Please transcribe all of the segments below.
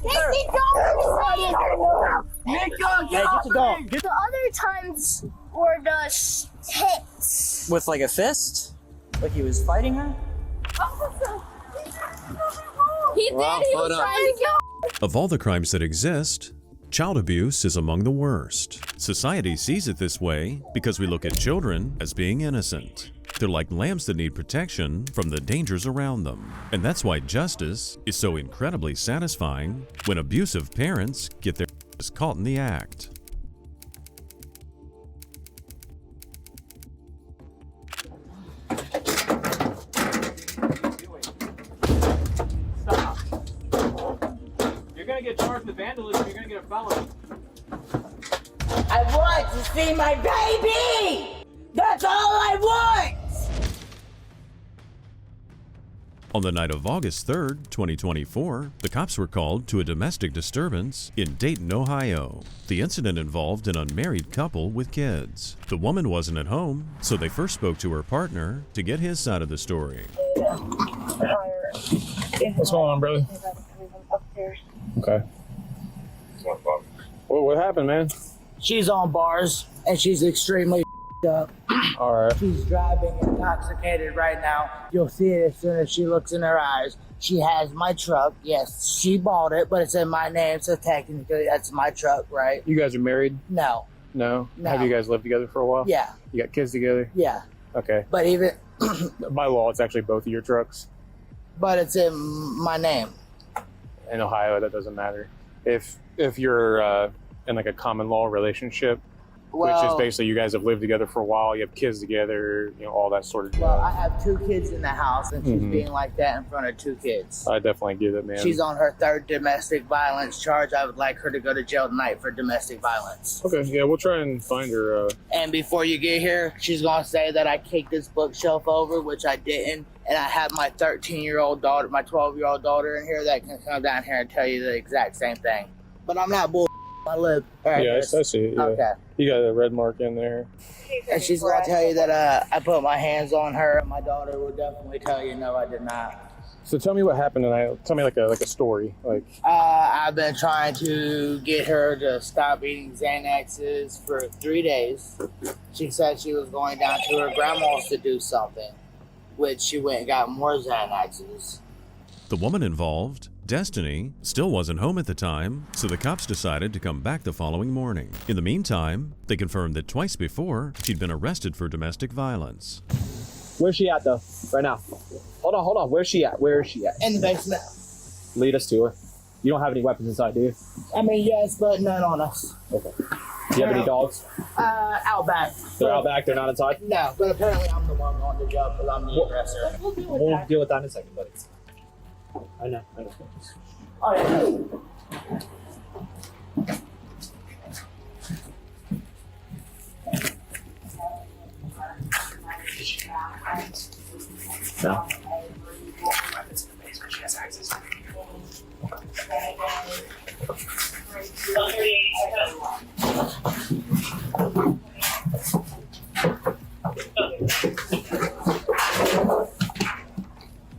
Get the dog. The other times were just hits. With like a fist? Like he was fighting her? He did. He was trying to kill. Of all the crimes that exist, child abuse is among the worst. Society sees it this way because we look at children as being innocent. They're like lambs that need protection from the dangers around them. And that's why justice is so incredibly satisfying when abusive parents get their caught in the act. Stop. You're gonna get charged with vandalism, you're gonna get a felony. I want to see my baby! That's all I want! On the night of August 3rd, 2024, the cops were called to a domestic disturbance in Dayton, Ohio. The incident involved an unmarried couple with kids. The woman wasn't at home, so they first spoke to her partner to get his side of the story. What's going on, brother? Okay. What happened, man? She's on bars, and she's extremely up. All right. She's driving intoxicated right now. You'll see it as soon as she looks in her eyes. She has my truck. Yes, she bought it, but it's in my name, so technically that's my truck, right? You guys are married? No. No? No. Have you guys lived together for a while? Yeah. You got kids together? Yeah. Okay. But even, By law, it's actually both of your trucks. but it's in my name. In Ohio, that doesn't matter. If you're in like a common law relationship, which is basically you guys have lived together for a while, you have kids together, you know, all that sort of Well, jazz. I have 2 kids in the house, and she's being like that in front of 2 kids. I definitely get it, man. She's on her 3rd domestic violence charge. I would like her to go to jail tonight for domestic violence. Okay, yeah, we'll try and find her. And before you get here, she's gonna say that I kicked this bookshelf over, which I didn't. And I have my 13-year-old daughter, my 12-year-old daughter in here that can come down here and tell you the exact same thing. But I'm not bull. I live. Yeah, I see it. Yeah. Okay. You got a red mark in there. And she's gonna tell you that I put my hands on her, and my daughter will definitely tell you no, I did not. So tell me what happened tonight. Tell me like a story. Like I've been trying to get her to stop eating Xanaxes for 3 days. She said she was going down to her grandma's to do something, which she went and got more Xanaxes. The woman involved, Destiny, still wasn't home at the time, so the cops decided to come back the following morning. In the meantime, they confirmed that twice before, she'd been arrested for domestic violence. Where's she at, though? Right now. Hold on. Where's she at? Where is she at? In the basement. Lead us to her. You don't have any weapons inside, do you? I mean, yes, but none on us. Okay. Do you have any dogs? Out back. They're out back. They're not inside? No, but apparently I'm the one going to jail because I'm the aggressor. We'll deal with that in a second, buddy. I know. Oh, yeah. No.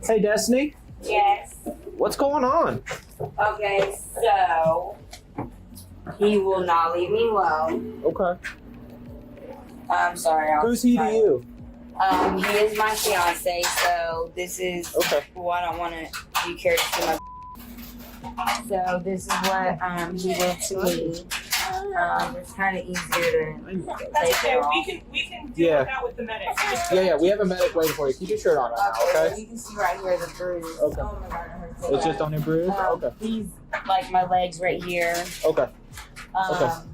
Hey, Destiny. Yes. What's going on? Okay, so he will not leave me alone. Okay. I'm sorry. Who's he to you? He is my fiance, so this is what I want to. You care to see my? So this is what he did to me. It's kind of easier to. That's okay. We can deal with that with the medic. Yeah. We have a medic waiting for you. Keep your shirt on right now, okay? You can see right here the bruise. Okay. Oh my god, it hurts so It's just on your bruise? Okay. These like my legs right here. Okay.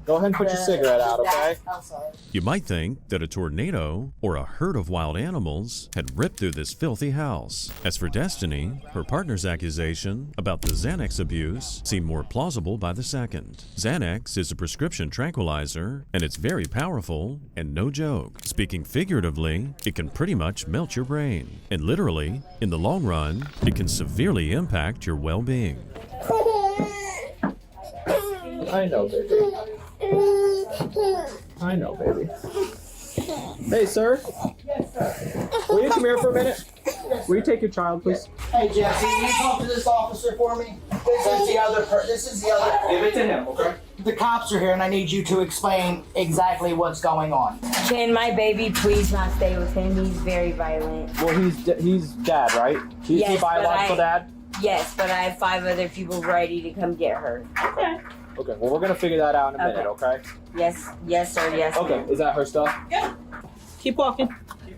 Go ahead and put your cigarette out, okay? Oh, sorry. You might think that a tornado or a herd of wild animals had ripped through this filthy house. As for Destiny, her partner's accusation about the Xanax abuse seemed more plausible by the second. Xanax is a prescription tranquilizer, and it's very powerful and no joke. Speaking figuratively, it can pretty much melt your brain. And literally, in the long run, it can severely impact your well-being. I know, baby. I know, baby. Hey, sir. Yes. Will you come here for a minute? Will you take your child, please? Hey Jesse, can you talk to this officer for me? This is the other. Give it to him, okay? The cops are here, and I need you to explain exactly what's going on. Can my baby please not stay with him? He's very violent. Well, he's dad, right? He's Yes, the biological dad? Yes, but I have 5 other people ready to come get her. Okay, well, we're going to figure that out in a minute, okay? Yes, sir, yes. Okay, ma'am. is that her stuff? Keep walking.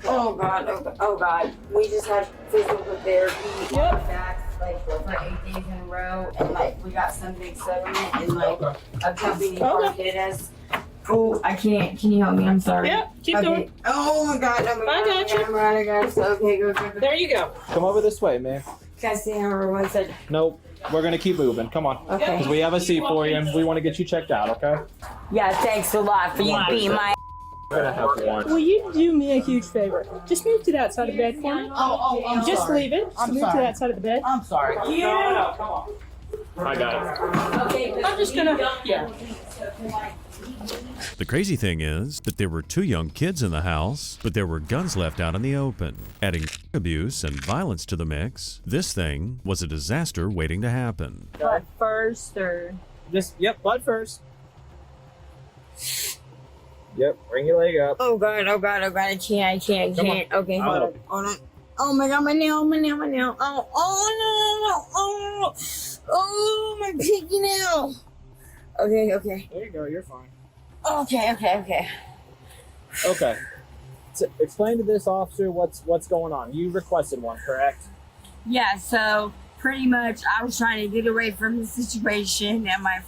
Oh God, oh God. We just had physical therapy on our backs like for 8 days in a row, and like we got some big settlement, and like a company hit us. Oh, I can't. Can you help me? I'm sorry. Yeah, keep going. Oh my God, oh my God. I got you. I got you. Okay, go. There you go. Come over this way, man. Can I stay over 1 second? Nope. We're going to keep moving. Come on. Okay. Because we have a seat for you, and we want to get you checked out, okay? Yeah, thanks a lot for you being my. We're going to have one. Will you do me a huge favor? Just move to that side of the bed for me. I'm Just sorry. leave it. I'm Move sorry. to that side of the bed. I'm sorry. No, come on. I got it. Okay, I'm just gonna. Yeah. The crazy thing is that there were 2 young kids in the house, but there were guns left out in the open. Adding abuse and violence to the mix, this thing was a disaster waiting to happen. Butt first, or Yep, butt first. Yep, bring your leg up. Oh God, I can't. Come on. Okay, hold on. Oh my God, my nail. Oh, my pinky nail. Okay. There you go, you're fine. Okay. Okay. So explain to this officer what's going on. You requested one, correct? Yeah, so pretty much I was trying to get away from the situation, and my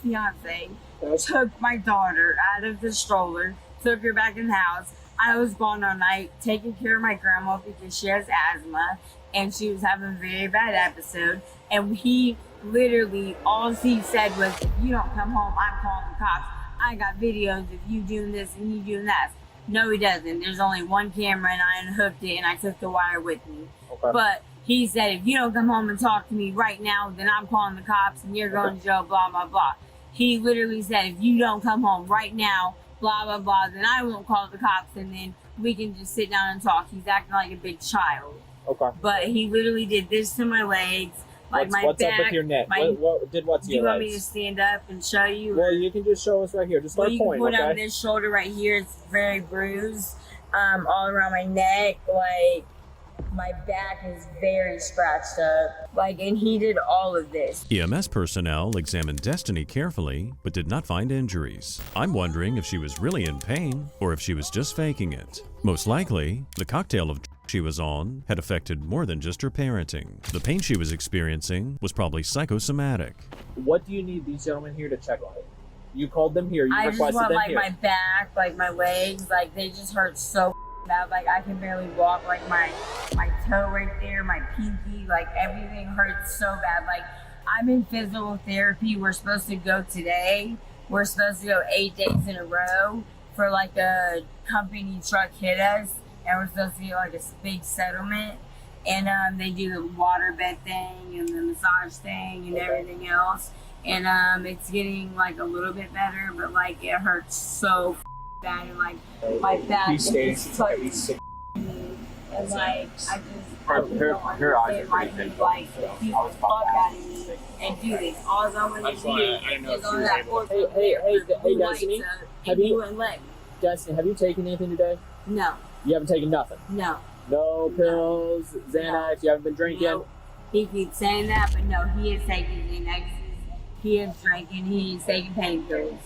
fiance took my daughter out of the stroller, took her back in the house. I was gone all night taking care of my grandma because she has asthma and she was having a very bad episode. And he literally, all he said was, if you don't come home, I'm calling the cops. I got videos of you doing this and you doing that. No, he doesn't. There's only one camera and I unhooked it and I took the wire with me. Okay. But he said, if you don't come home and talk to me right now, then I'm calling the cops and you're going to jail, blah, blah, blah. He literally said, if you don't come home right now, blah, blah, blah, then I won't call the cops and then we can just sit down and talk. He's acting like a big child. Okay. But he literally did this to my legs, like my what's back. up with your neck? What to Do your you want me to legs? stand up and show you? Well, you can just show us right here. Just Well, start you can pointing, put on okay? this shoulder right here. It's very bruised, all around my neck. Like my back is very scratched up. Like, and he did all of this. EMS personnel examined Destiny carefully, but did not find injuries. I'm wondering if she was really in pain or if she was just faking it. Most likely, the cocktail of she was on had affected more than just her parenting. The pain she was experiencing was probably psychosomatic. What do you need these gentlemen here to check on? You called them here. You I just requested want them like here. my back, like my legs, like they just hurt so bad. Like I can barely walk. Like my toe right there, my pinky, like everything hurts so bad. Like I'm in physical therapy. We're supposed to go today. We're supposed to go 8 days in a row for like a company truck hit us, and we're supposed to get like a big settlement. And they do the waterbed thing and the massage thing and everything else. And it's getting like a little bit better, but like it hurts so bad, and like my back He's skating. is like He's sick. and like I just Her eyes are why pretty he big, like so beat I was the about fuck to out of me and do this. All I want to do didn't know if is she on was that able fork to- up Hey, there, hey, put the hey, blue Destiny, lights up, have and you- wouldn't let me. Destiny, have you taken anything today? No, You haven't taken nothing. no. No pills, Xanax. You haven't been drinking. No. He keeps saying that, but no, he is taking Xanax. He is drinking. He is taking painkillers.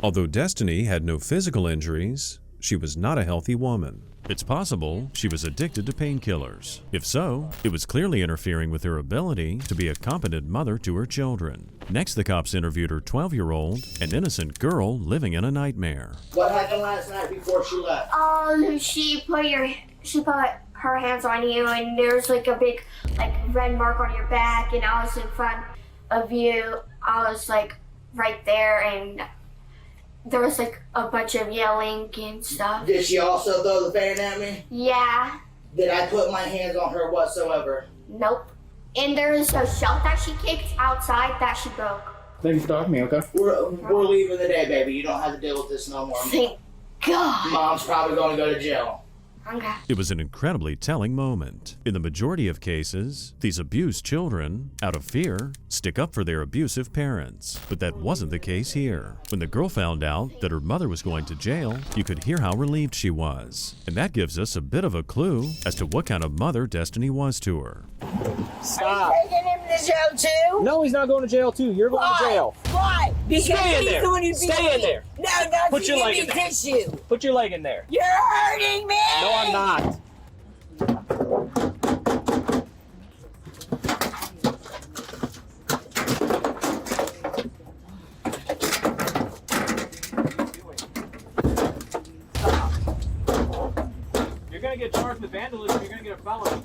Although Destiny had no physical injuries, she was not a healthy woman. It's possible she was addicted to painkillers. If so, it was clearly interfering with her ability to be a competent mother to her children. Next, the cops interviewed her 12-year-old, an innocent girl living in a nightmare. What happened last night before she left? She put her hands on you, and there's like a big like red mark on your back, and I was in front of you. I was like right there, and there was like a bunch of yelling and stuff. Did she also throw the fan at me? Yeah. Did I put my hands on her whatsoever? Nope. And there's a shelf that she kicked outside that she broke. Thanks for talking to me, okay? We're leaving the day, baby. You don't have to deal with this no more. Thank God. Mom's probably going to go to jail. Okay. It was an incredibly telling moment. In the majority of cases, these abused children, out of fear, stick up for their abusive parents. But that wasn't the case here. When the girl found out that her mother was going to jail, you could hear how relieved she was. And that gives us a bit of a clue as to what kind of mother Destiny was to her. Stop. Taking him to jail too? No, he's not going to jail too. You're going to jail. Why? Because Stay in he's there. the one who beat Stay in me. there. No, not Put to your give leg me in there. tissue. Put your leg in there. You're hurting me. No, I'm not. You're gonna get charged with vandalism. You're gonna get a felony.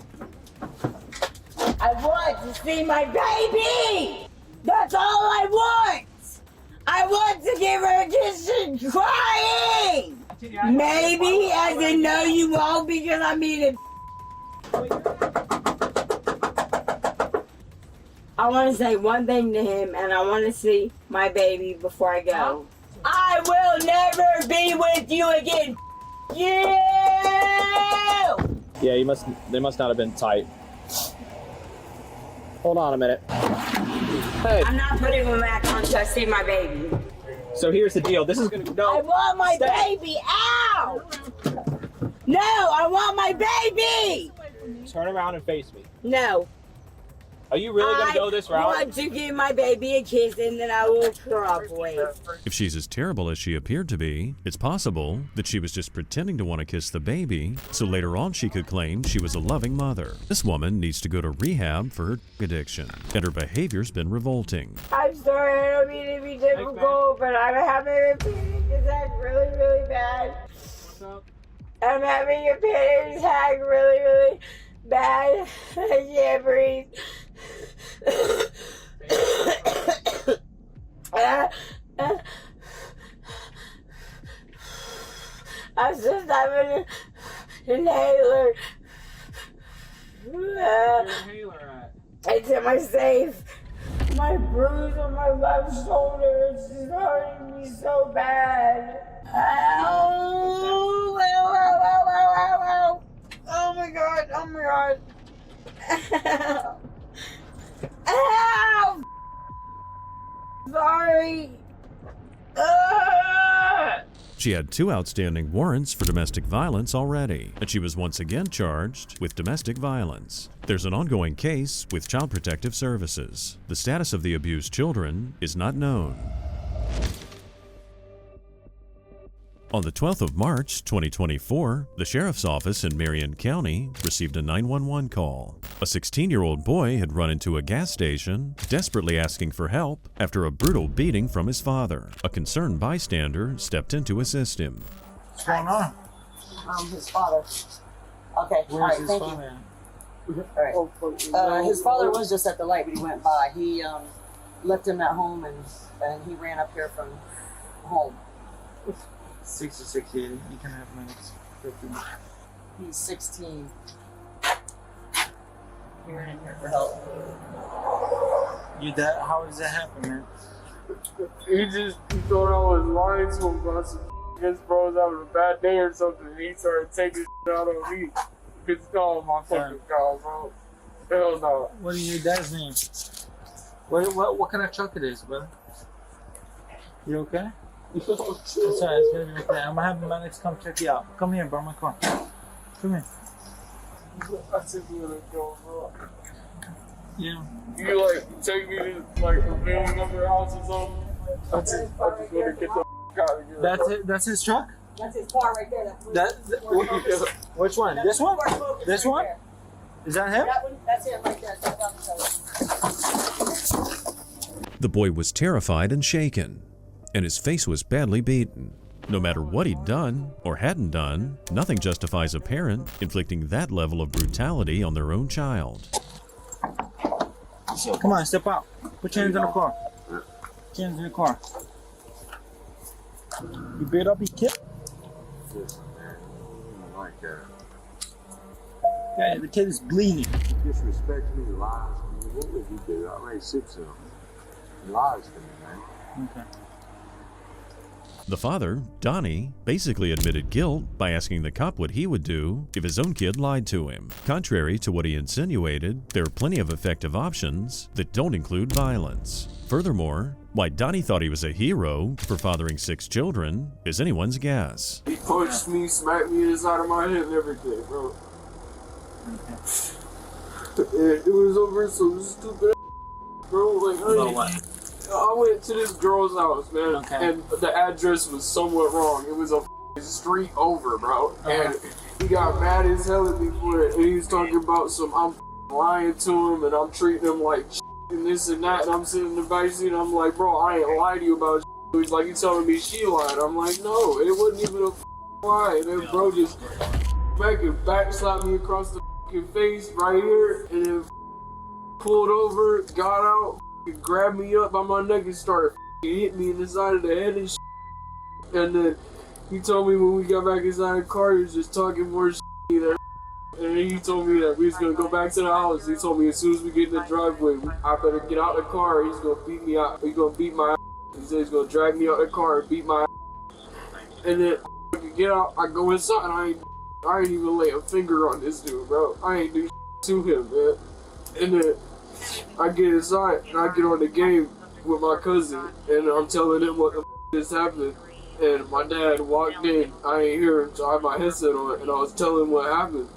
I want to see my baby. That's all I want. I want to give her a kiss and crying. Maybe I didn't know you won't because I'm eating. I want to say one thing to him, and I want to see my baby before I go. I will never be with you again. You. Yeah, they must not have been tight. Hold on a minute. Hey, I'm not putting him back on until I see my baby. so here's the deal. This is gonna I want my baby out. No, I want my baby. Turn around and face me. No. Are you really gonna go this route? I want to give my baby a kiss and then I will cooperate. If she's as terrible as she appeared to be, it's possible that she was just pretending to want to kiss the baby, so later on she could claim she was a loving mother. This woman needs to go to rehab for her addiction, and her behavior's been revolting. I'm sorry, I don't mean to be difficult, but I'm having a panic attack really, really bad. What's up? I'm having a panic attack really, really bad. I can't breathe. I just have an inhaler. Where's your inhaler at? It's in my safe. My bruise on my left shoulder is just hurting me so bad. Ow! Ow, ow, ow, ow, ow, ow. Oh my god, oh my god. Ow! Ow! Sorry. She had 2 outstanding warrants for domestic violence already, and she was once again charged with domestic violence. There's an ongoing case with Child Protective Services. The status of the abused children is not known. On the 12th of March, 2024, the Sheriff's Office in Marion County received a 911 call. A 16-year-old boy had run into a gas station, desperately asking for help after a brutal beating from his father. A concerned bystander stepped in to assist him. What's going on? His father. Okay, all right, thank you. All right. His father was just at the light when he went by. He left him at home and he ran up here from home. 66 years. You can have minutes. 15. He's 16. He ran in here for help. How does that happen, man? He thought I was lying to him about some his bro's having a bad day or something, and he started taking out on me. It's all my fucking car, bro. Hell no. What is your dad's name? What kind of truck it is, brother? You okay? It's alright, it's gonna be okay. I'm gonna have the medics come check you out. Come here, bro, my car. Come here. I just wanna go, bro. Yeah. You like take me to like a family member house or something? I just wanna get the out of here. That's it. That's his truck. That's his car right there. Which one? This one? This one? Is that him? That one, that's him right there. The boy was terrified and shaken, and his face was badly beaten. No matter what he'd done or hadn't done, nothing justifies a parent inflicting that level of brutality on their own child. Come on, step out. Put your hands in the car. Put your hands in the car. You beat up your kid? Okay, the kid is bleeding. Disrespect me, lies. I mean, what would he do? I raised 6 of them. He lies to me, man. Okay. The father, Donnie, basically admitted guilt by asking the cop what he would do if his own kid lied to him. Contrary to what he insinuated, there are plenty of effective options that don't include violence. Furthermore, why Donnie thought he was a hero for fathering 6 children is anyone's guess. He punched me, smacked me in the side of my head and everything, bro. It was over some stupid bro. Like, I went to this girl's house, man, and the address was somewhat wrong. It was a street over, bro. And he got mad as hell at me for it. And he was talking about I'm lying to him and I'm treating him like and this and that. And I'm sitting in the backseat and I'm like, bro, I ain't lied to you about He's like, you telling me she lied. I'm like, no, it wasn't even a lie. And then bro just back slapped me across the face right here. And then pulled over, got out, grabbed me up by my neck and started hit me in the side of the head and And then he told me when we got back inside the car, he was just talking more there. And then he told me that we was gonna go back to the house. He told me as soon as we get in the driveway, I better get out the car. He's gonna beat me out. He's gonna beat my ass. He said he's gonna drag me out the car and beat my ass. And then I get out, I go inside, and I ain't even lay a finger on this dude, bro. I ain't do to him, man. And then I get inside and I get on the game with my cousin, and I'm telling him what the just happened. And my dad walked in, I ain't hear him, so I had my headset on, and I was telling him what happened.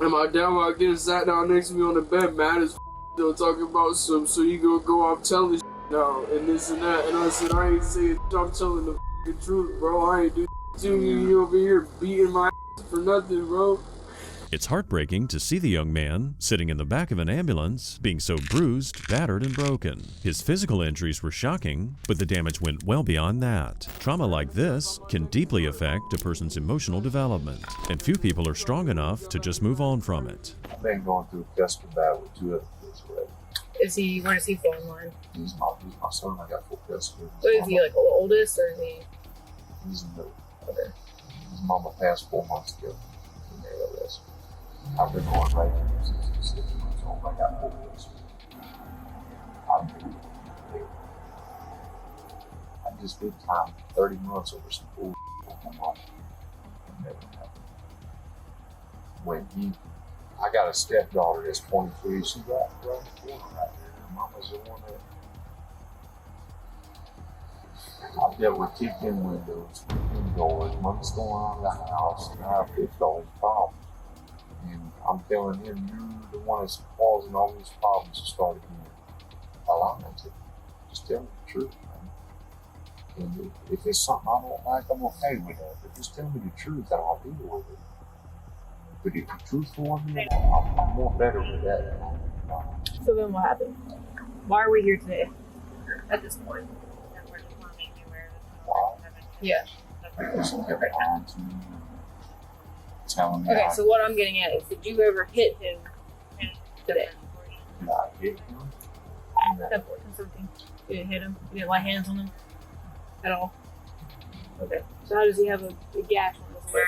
And my dad walked in and sat down next to me on the bed, mad as still talking about some, so you gonna go off telling now, and this and that. And I said, I ain't saying I'm telling the truth, bro. I ain't do to you. You over here beating my ass for nothing, bro. It's heartbreaking to see the young man sitting in the back of an ambulance being so bruised, battered, and broken. His physical injuries were shocking, but the damage went well beyond that. Trauma like this can deeply affect a person's emotional development, and few people are strong enough to just move on from it. I've been going through a custody battle with 2 other kids already. Where does he fall in line? He's my son. I got full custody. What is he, like the oldest, or is he? He's in the middle. Okay. His mama passed 4 months ago. I've been going right since he was 6 months old. I got full custody. I just did time 30 months over some bull with my mom. Never happened. When I got a stepdaughter that's 23. She got right in the corner right there. Mama's the one that I've dealt with kicked-in windows, kicked-in doors, months going on in the house, and I've fixed all these problems. And I'm telling him, you're the one that's causing all these problems to start again. Allow me to. Just tell me the truth, man. And if it's something I don't like, I'm okay with that. But just tell me the truth and I'll deal with it. But if you're truthful with me, I'm more better with that. So then what happened? Why are we here today? At this point. Why? Yeah. Because you kept lying to me. Telling me Okay, so what I'm getting at is, did you ever hit him today? Did I hit him? At something. You didn't hit him? You didn't lay hands on him? At all? Okay. So how does he have a gash on his leg?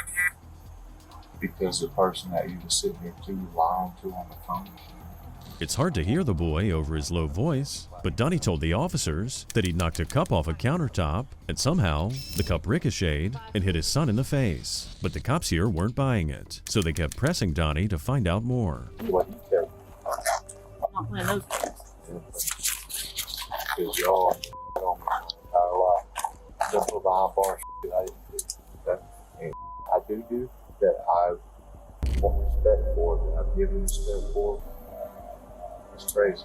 Because the person that you were sitting there lying to on the phone. It's hard to hear the boy over his low voice, but Donnie told the officers that he'd knocked a cup off a countertop, and somehow the cup ricocheted and hit his son in the face. But the cops here weren't buying it, so they kept pressing Donnie to find out more. What you tell me? I'm not playing those games. Because y'all on my entire life. Don't put behind bars I didn't do. Okay? And I do that I want respect for, that I've given respect for. It's crazy.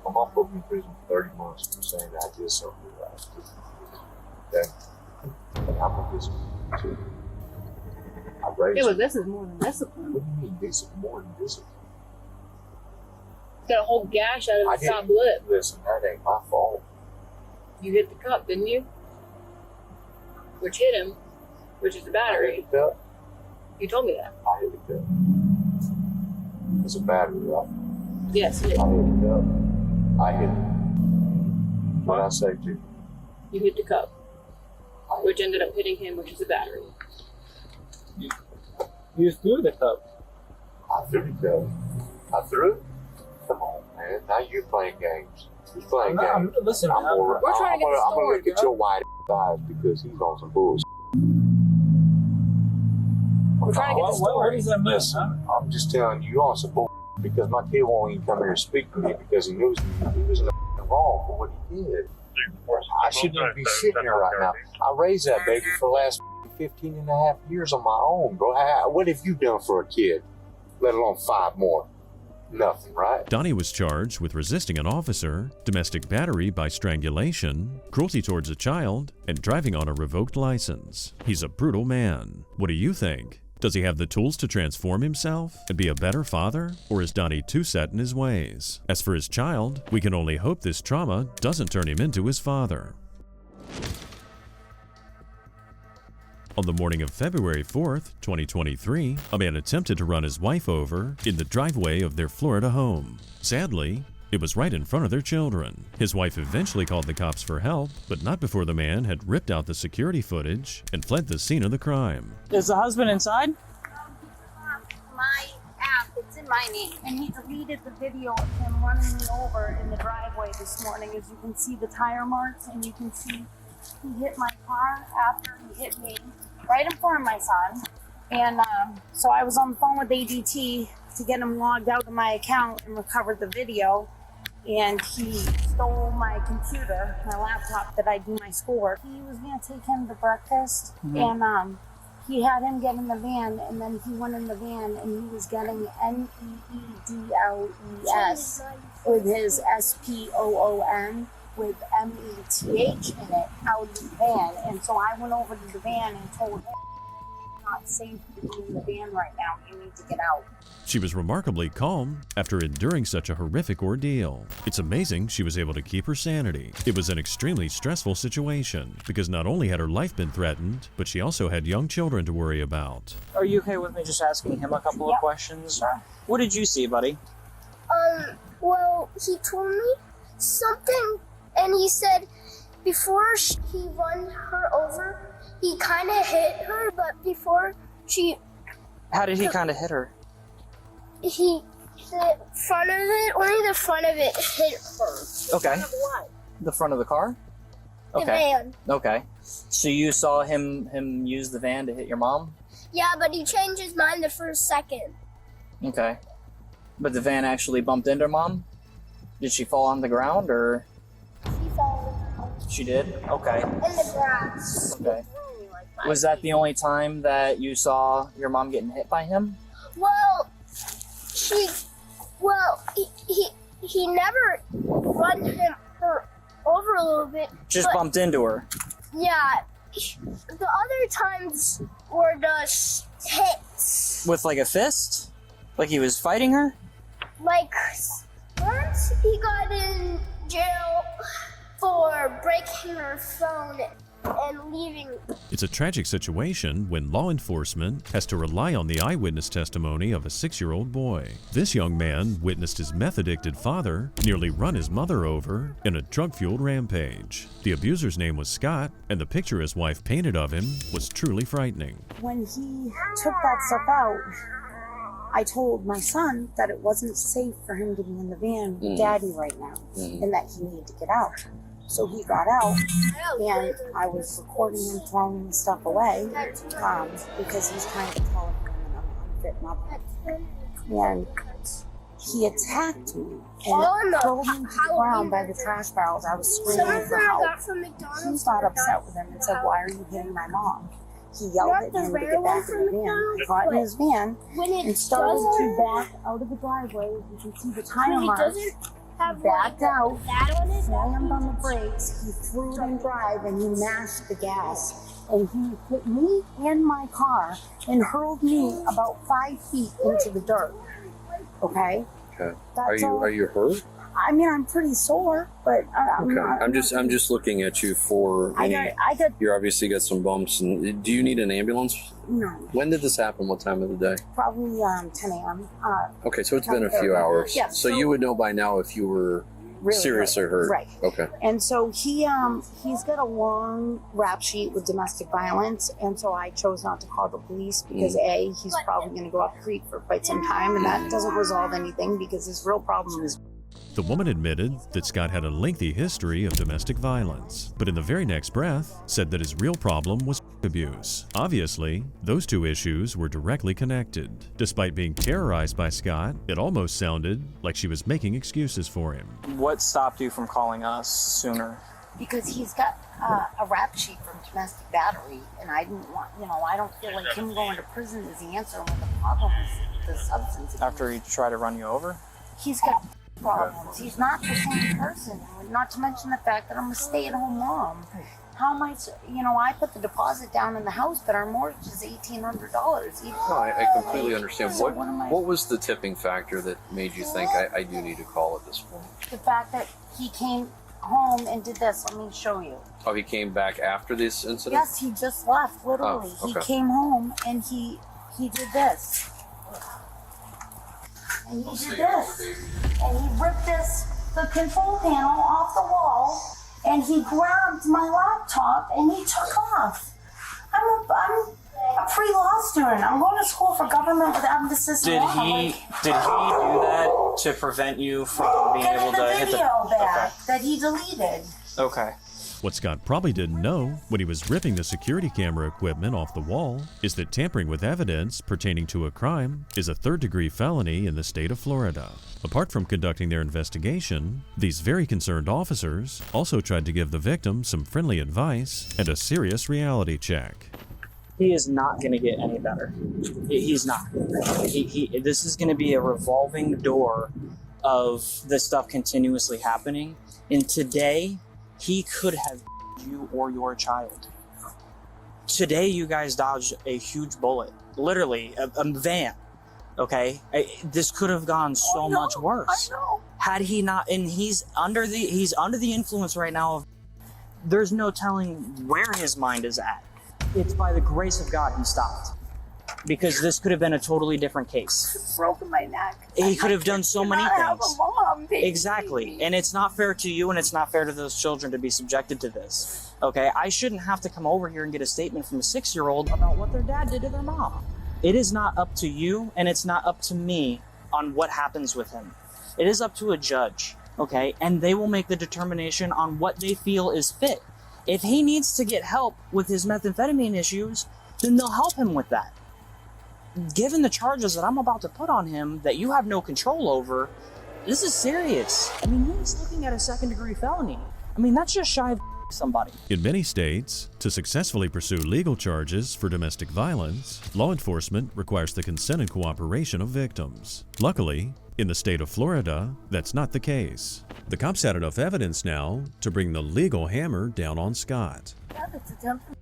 My mom put me in prison for 30 months for saying that I did something right. Okay? And I'm a discipline too. I raised Yeah, but this is more than discipline. What do you mean discipline? More than discipline? Got a whole gash out of I his top lip. Listen, that ain't my fault. You hit the cup, didn't you? Which hit him, which is the battery. I hit the cup. You told me that. I hit the cup. It's a battery, right? Yes, you I did. hit the cup. I hit it. What'd I say to you? You hit the cup, which ended up hitting him, which is a battery. You threw the cup. I threw it, though. I threw it. Come on, man. Now you're playing games. He's playing games. Listen, I'm gonna trying to get the I'm gonna story, look at your white eyes because he's on some bullshit. We're trying to get the story. What is that miss? I'm just telling you, you're on some bullshit because my kid won't even come here and speak to me because he knows he was wrong for what he did. I shouldn't even be sitting here right now. I raised that baby for the last 15 and a half years on my own, bro. What have you done for a kid, let alone 5 more? Nothing, right? Donnie was charged with resisting an officer, domestic battery by strangulation, cruelty towards a child, and driving on a revoked license. He's a brutal man. What do you think? Does he have the tools to transform himself and be a better father? Or is Donnie too set in his ways? As for his child, we can only hope this trauma doesn't turn him into his father. On the morning of February 4th, 2023, a man attempted to run his wife over in the driveway of their Florida home. Sadly, it was right in front of their children. His wife eventually called the cops for help, but not before the man had ripped out the security footage and fled the scene of the crime. Is the husband inside? My app, it's in my name, and he deleted the video of him running me over in the driveway this morning. As you can see the tire marks, and you can see he hit my car after he hit me right in front of my son. And so I was on the phone with ADT to get him logged out of my account and recovered the video. And he stole my computer, my laptop that I do my schoolwork. He was gonna take him to breakfast, and he had him get in the van, and then he went in the van and he was getting NEEDLES with his SPOON with METH in it out of the van. And so I went over to the van and told him, it's not safe to be in the van right now, you need to get out. She was remarkably calm after enduring such a horrific ordeal. It's amazing she was able to keep her sanity. It was an extremely stressful situation because not only had her life been threatened, but she also had young children to worry about. Are you okay with me just asking him a couple of questions? Sure. What did you see, buddy? Well, he told me something, and he said before he run her over, he kind of hit her, but before she... How did he kind of hit her? The front of it, only the front of it hit her. Okay. Front of what? The front of the car? The van. Okay. So you saw him use the van to hit your mom? Yeah, but he changed his mind the first second. Okay. But the van actually bumped into mom? Did she fall on the ground, or? She fell on the ground. She did? Okay. In the grass. Okay. Was that the only time that you saw your mom getting hit by him? Well, he never run her over a little bit. Just bumped into her? Yeah. The other times were just hits. With like a fist? Like he was fighting her? Like, once he got in jail for breaking her phone and leaving. It's a tragic situation when law enforcement has to rely on the eyewitness testimony of a 6-year-old boy. This young man witnessed his meth-addicted father nearly run his mother over in a drug-fueled rampage. The abuser's name was Scott, and the picture his wife painted of him was truly frightening. When he took that stuff out, I told my son that it wasn't safe for him to be in the van with Daddy right now, and that he needed to get out. So he got out, and I was recording him throwing the stuff away because he's trying to tell everyone that I'm unfit mother. And he attacked me and threw me to the ground by the trash barrels. I was screaming for help. He got upset with him and said, "Why are you hitting my mom?" He yelled at him to get back in the van. He got in his van and started to back out of the driveway. You can see the tire marks. He backed out, slammed on the brakes, he threw it in drive, and he mashed the gas. And he hit me and my car and hurled me about 5 feet into the dirt. Okay? Okay. That's Are you hurt? I mean, I'm pretty sore, but I'm not. I'm just looking at you for any. You obviously got some bumps, and do you need an ambulance? No. When did this happen? What time of the day? Probably 10 a.m. Okay, so it's been a few hours. Yeah. So you would know by now if you were really seriously hurt. Right. Okay. And so he's got a long rap sheet with domestic violence, and so I chose not to call the police because A, he's probably going to go up creek for quite some time, and that doesn't resolve anything because his real problem is. The woman admitted that Scott had a lengthy history of domestic violence, but in the very next breath said that his real problem was abuse. Obviously, those two issues were directly connected. Despite being terrorized by Scott, it almost sounded like she was making excuses for him. What stopped you from calling us sooner? Because he's got a rap sheet from domestic battery, and I didn't want, I don't feel like him going to prison is the answer when the problem is the substance abuse. After he tried to run you over? He's got problems. He's not the same person. Not to mention the fact that I'm a stay-at-home mom. How am I put the deposit down in the house, but our mortgage is $1,800. No, I completely understand. So what was the tipping factor that made you think I do need to call at this point? The fact that he came home and did this. Let me show you. Oh, he came back after this incident? Yes, he just left, literally. Oh, okay. He came home and he did this. And he did this. And he ripped the control panel off the wall, and he grabbed my laptop and he took off. I'm a pre-law student. I'm going to school for government with emphasis Did law. he do that to prevent you from being able to hit the video back that he deleted? Okay. What Scott probably didn't know when he was ripping the security camera equipment off the wall is that tampering with evidence pertaining to a crime is a third-degree felony in the state of Florida. Apart from conducting their investigation, these very concerned officers also tried to give the victim some friendly advice and a serious reality check. He is not going to get any better. He's not. This is going to be a revolving door of this stuff continuously happening. And today, he could have you or your child. Today, you guys dodged a huge bullet. Literally, a van. Okay? This could have gone so much worse. I know. Had he not, and he's under the influence right now of, there's no telling where his mind is at. It's by the grace of God he stopped. Because this could have been a totally different case. Broken my neck. He could have done so many Have things. a mom, baby. Exactly. And it's not fair to you, and it's not fair to those children to be subjected to this. Okay? I shouldn't have to come over here and get a statement from a 6-year-old about what their dad did to their mom. It is not up to you, and it's not up to me on what happens with him. It is up to a judge, okay? And they will make the determination on what they feel is fit. If he needs to get help with his methamphetamine issues, then they'll help him with that. Given the charges that I'm about to put on him that you have no control over, this is serious. I mean, he's looking at a second-degree felony. I mean, that's just shy of somebody. In many states, to successfully pursue legal charges for domestic violence, law enforcement requires the consent and cooperation of victims. Luckily, in the state of Florida, that's not the case. The cops had enough evidence now to bring the legal hammer down on Scott. Yeah, that's attempted.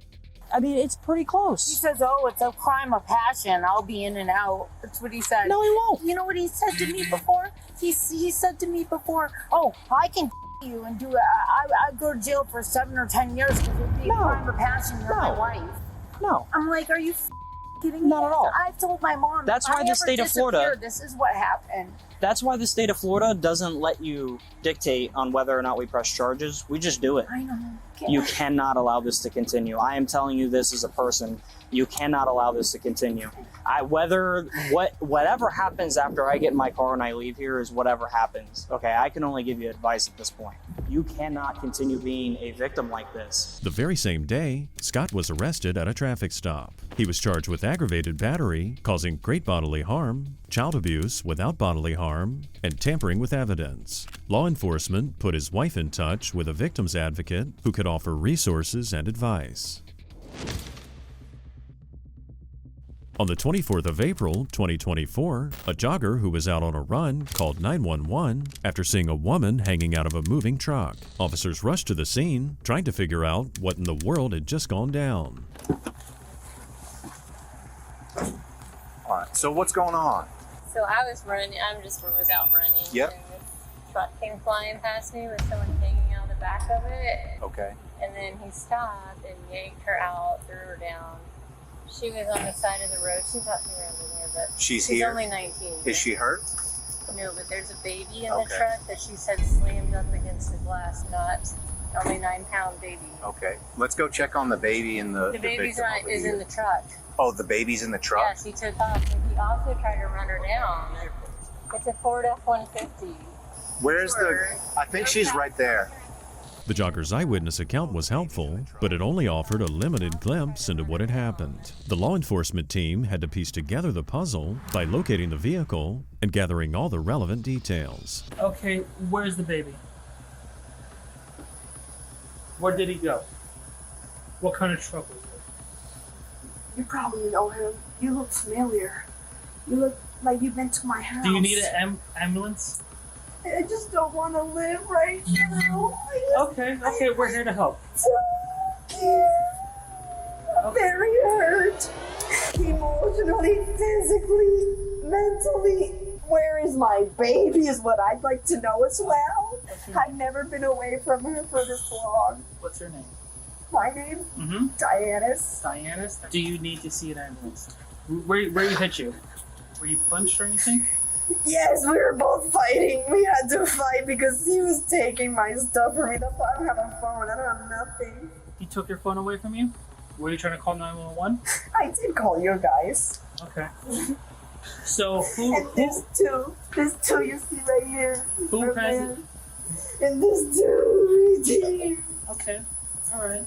I mean, it's pretty close. He says, oh, it's a crime of passion. I'll be in and out. That's what he said. No, he won't. You know what he said to me before? He said to me before, oh, I can you and do it. I'd go to jail for 7 or 10 years because it would be a crime of passion. You're my wife. No. I'm like, are you kidding me? Not at all. I've told my mom. That's why the state of Florida. This is what happened. That's why the state of Florida doesn't let you dictate on whether or not we press charges. We just do it. I know. You cannot allow this to continue. I am telling you this as a person. You cannot allow this to continue. Whatever happens after I get in my car and I leave here is whatever happens. Okay, I can only give you advice at this point. You cannot continue being a victim like this. The very same day, Scott was arrested at a traffic stop. He was charged with aggravated battery, causing great bodily harm, child abuse without bodily harm, and tampering with evidence. Law enforcement put his wife in touch with a victim's advocate who could offer resources and advice. On the 24th of April, 2024, a jogger who was out on a run called 911 after seeing a woman hanging out of a moving truck. Officers rushed to the scene, trying to figure out what in the world had just gone down. All right, so what's going on? So I was out running. Yep. And this truck came flying past me with someone hanging out the back of it. Okay. And then he stopped and yanked her out, threw her down. She was on the side of the road. She's not here over there, but She's here? only 19. Is she hurt? No, but there's a baby in the truck that she said slammed up against the glass, not only 9-pound baby. Okay, let's go check on the baby in the. The baby's victim not, over is here. in the truck. Oh, the baby's in the truck. Yeah, she took off, and he also tried to run her down. It's a Ford F-150. Where's the? I think she's right there. The jogger's eyewitness account was helpful, but it only offered a limited glimpse into what had happened. The law enforcement team had to piece together the puzzle by locating the vehicle and gathering all the relevant details. Okay, where's the baby? Where did he go? What kind of truck was it? You probably know him. You look familiar. You look like you've been to my house. Do you need an ambulance? I just don't want to live right now. Okay, we're here to help. I'm very hurt. Emotionally, physically, mentally. Where is my baby is what I'd like to know as well. I've never been away from her for this long. What's your name? My name? Mm-hmm. Dianis. Dianis? Do you need to see an ambulance? Where you hit you? Were you punched or anything? Yes, we were both fighting. We had to fight because he was taking my stuff from me. That's why I don't have a phone. I don't have nothing. He took your phone away from you? Were you trying to call 911? I did call you guys. Okay. So who? And this two you see right here. Who right has there. it? And this two right here. Okay. All right.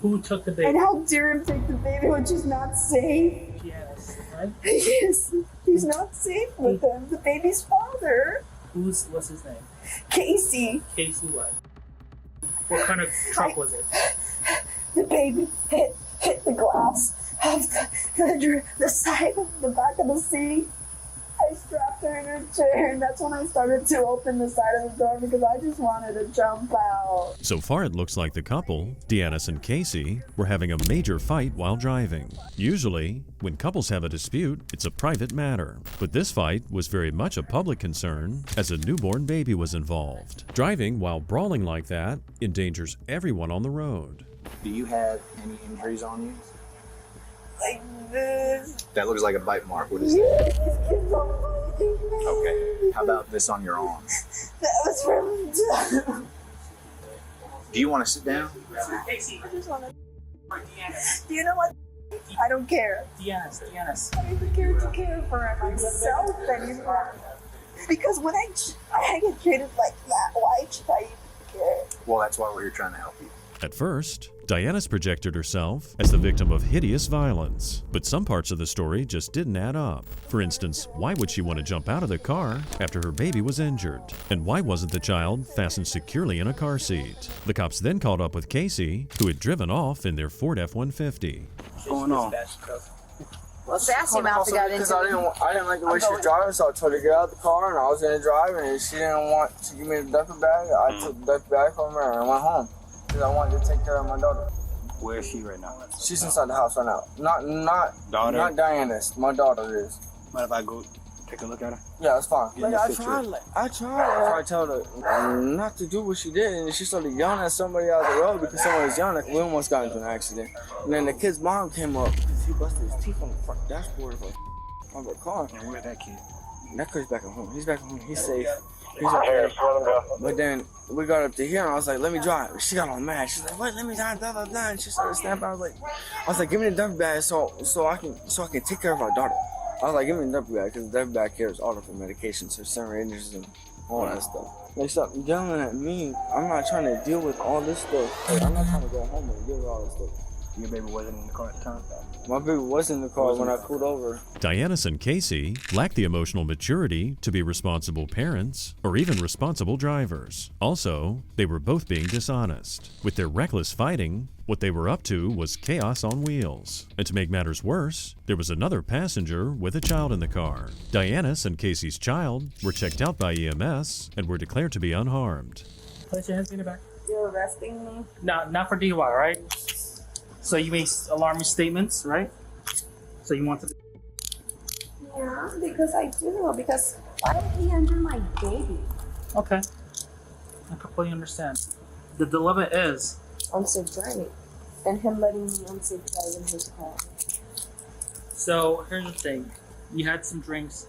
Who took the baby? And how dare him take the baby when she's not safe? Yes. Right? Yes, he's not safe with him. The baby's father. What's his name? Casey. Casey what? What kind of truck was it? The baby hit the glass of the side of the back of the seat. I strapped her in her chair, and that's when I started to open the side of the door because I just wanted to jump out. So far, it looks like the couple, Deannis and Casey, were having a major fight while driving. Usually, when couples have a dispute, it's a private matter. But this fight was very much a public concern as a newborn baby was involved. Driving while brawling like that endangers everyone on the road. Do you have any injuries on you? Like this. That looks like a bite mark. What is that? Okay. How about this on your arm? That was from. Do you want to sit down? Casey. I just want to. Do you know what? I don't care. Deannis. I don't even care to care for myself anymore. Because when I get treated like that, why should I even care? Well, that's why we're here trying to help you. At first, Dianis projected herself as the victim of hideous violence, but some parts of the story just didn't add up. For instance, why would she want to jump out of the car after her baby was injured? And why wasn't the child fastened securely in a car seat? The cops then caught up with Casey, who had driven off in their Ford F-150. What's going on? Well, Sassy Mouth got into Because I didn't like the way she was driving, so I told her to get out of the car, and I was going to drive, and she didn't want to give me the duffel bag. I took the duffel bag from her and went home. Because I wanted to take care of my daughter. Where is she right now? She's inside the house right now. Not Diana's. My daughter is. Mind if I go take a look at her? Yeah, it's fine. Get I this tried. picture. I told her not to do what she did, and she started yelling at somebody out the road because someone was yelling. We almost got into an accident. And then the kid's mom came up because he busted his teeth on the front dashboard of the car. And where's that kid? That kid's back at home. He's back at home. He's safe. He's okay. But then we got up to here, and I was like, "Let me drive." She got all mad. She's like, "What? Let me drive." Blah blah blah. And she started snapping. I was like, "Give me the duffel bag so I can take care of our daughter." I was like, "Give me the duffel bag," because the duffel bag carries all of her medications, her syringes, and all that stuff. They stopped yelling at me. I'm not trying to deal with all this stuff. Like, I'm not trying to go home and deal with all this stuff. Your baby wasn't in the car at the time? My baby was in the car when I pulled over. Dianis and Casey lacked the emotional maturity to be responsible parents or even responsible drivers. Also, they were both being dishonest. With their reckless fighting, what they were up to was chaos on wheels. And to make matters worse, there was another passenger with a child in the car. Dianis and Casey's child were checked out by EMS and were declared to be unharmed. Place your hands in the back. You're arresting me? Not for DUI, right? So you made alarming statements, right? So you want to... Yeah, because I do. Because why would he injure my baby? Okay. I completely understand. The dilemma is... unsafe driving. And him letting me unsafe drive in his car. So here's the thing. You had some drinks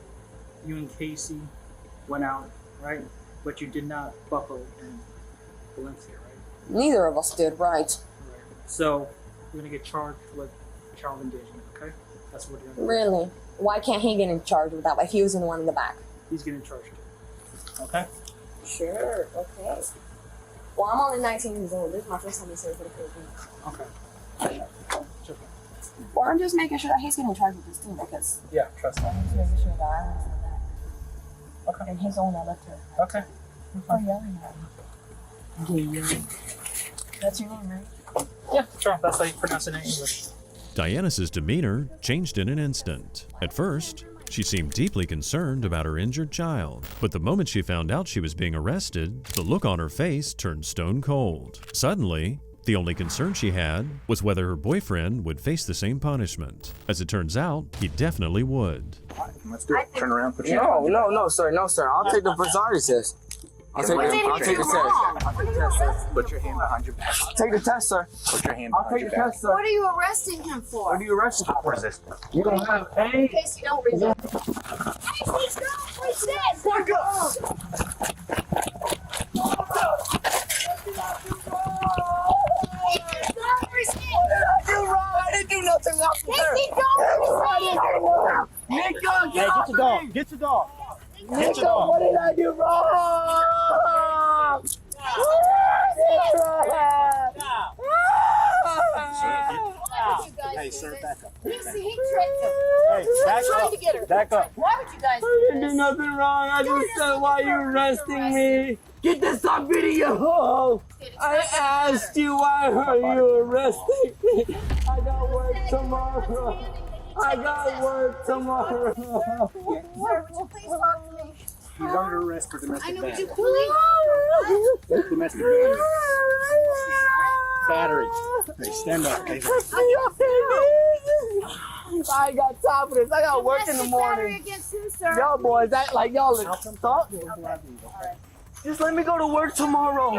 you and Casey went out, right? But you did not buckle in Valencia, right? Neither of us did, right? So you're gonna get charged with child endangerment, okay? That's what you're gonna do. Really? Why can't he get in charge with that? Like he was in the one in the back. He's getting charged. Okay? Sure, okay. Well, I'm only 19 years old. This is my first time being served for the Philippines. Okay. Sure. Well, I'm just making sure that he's getting charged with this too, because Yeah, trust me. I'm just making sure that I went to the back. Okay. And he's the one that left her. Okay. Oh, yelling at me. Yeah. That's your name, right? Yeah, sure. That's how you pronounce it in English. Diana's demeanor changed in an instant. At first, she seemed deeply concerned about her injured child, but the moment she found out she was being arrested, the look on her face turned stone cold. Suddenly, the only concern she had was whether her boyfriend would face the same punishment. As it turns out, he definitely would. Let's do it. Turn around, put your hand. No, sir. I'll take the Versari test. I'll take the test. Put your hand behind your back. Take the test, sir. Put your hand I'll behind take your the back. test, sir. What are you arresting him for? What are you arrested Stop for? resisting. You don't have In any. case you don't resist. What's this? Back up. I didn't do nothing wrong. Nico, Hey, get your dog. Get your dog. Get your Nico, dog. what did I do wrong? Hey, sir, back up. He tricked him. Hey, back Trying up. to get her. Back up. Why would you guys I do didn't do this? nothing wrong. I just said, why you arresting me? Get this on video. I asked you, why are you arresting me? I got work tomorrow. I got work tomorrow. Sir, would you please talk to me? He's under arrest for I domestic know, would you battery. please? Domestic battery. Hey, stand up. Hey, I got time for this. I got work in the Domestic battery morning. against who, sir? Y'all boys act like y'all are thought. Just let me go to work tomorrow.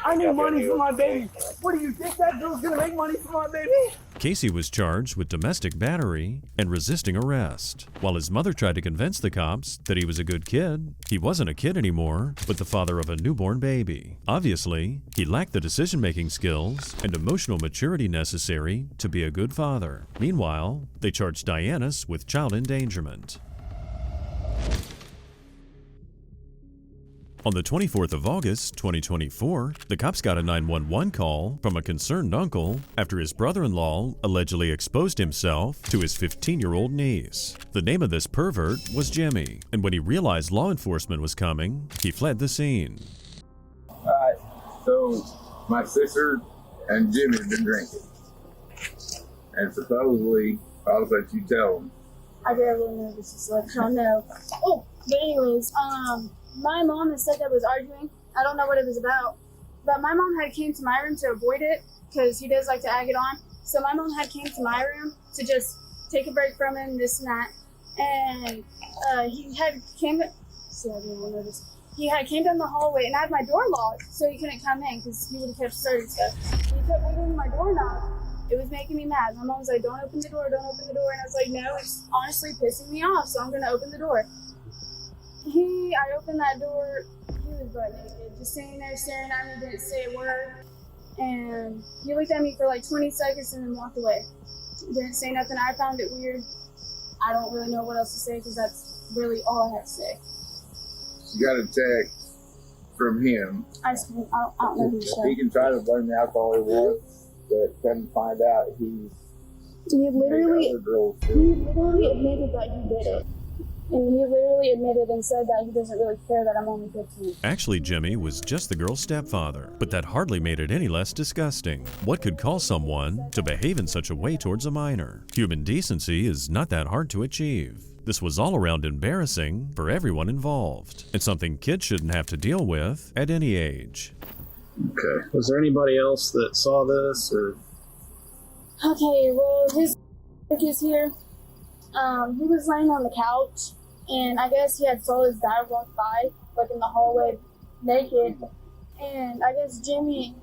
I need money for my baby. What do you think that girl's gonna make money for my baby? Casey was charged with domestic battery and resisting arrest. While his mother tried to convince the cops that he was a good kid, he wasn't a kid anymore, but the father of a newborn baby. Obviously, he lacked the decision-making skills and emotional maturity necessary to be a good father. Meanwhile, they charged Dianis with child endangerment. On the 24th of August, 2024, the cops got a 911 call from a concerned uncle after his brother-in-law allegedly exposed himself to his 15-year-old niece. The name of this pervert was Jimmy, and when he realized law enforcement was coming, he fled the scene. Alright, so my sister and Jimmy have been drinking. And supposedly, I was like, you tell them. I get really nervous, just let y'all know. Oh, but anyways, my mom and stepdad was arguing. I don't know what it was about, but my mom had came to my room to avoid it because he does like to egg it on. So my mom had came to my room to just take a break from him, this and that. And he had came. So everyone noticed. He had came down the hallway, and I had my door locked, so he couldn't come in because he would have kept starting stuff. He kept wiggling my doorknob. It was making me mad. My mom was like, "Don't open the door, don't open the door," and I was like, "No, it's honestly pissing me off, so I'm gonna open the door." I opened that door, he was butt naked, just sitting there staring at me, didn't say a word. And he looked at me for like 20 seconds and then walked away. Didn't say nothing. I found it weird. I don't really know what else to say because that's really all I have to say. You got a text from him. I don't know who to say. He can try to blame the alcohol he wants, but come find out he literally admitted that he did it. And he literally admitted and said that he doesn't really care that I'm only 15. Actually, Jimmy was just the girl's stepfather, but that hardly made it any less disgusting. What could cause someone to behave in such a way towards a minor? Human decency is not that hard to achieve. This was all around embarrassing for everyone involved, and something kids shouldn't have to deal with at any age. Okay. Was there anybody else that saw this, or? Okay, well, his is here. He was laying on the couch, and I guess he had saw his dad walk by, like in the hallway, naked. And I guess Jimmy,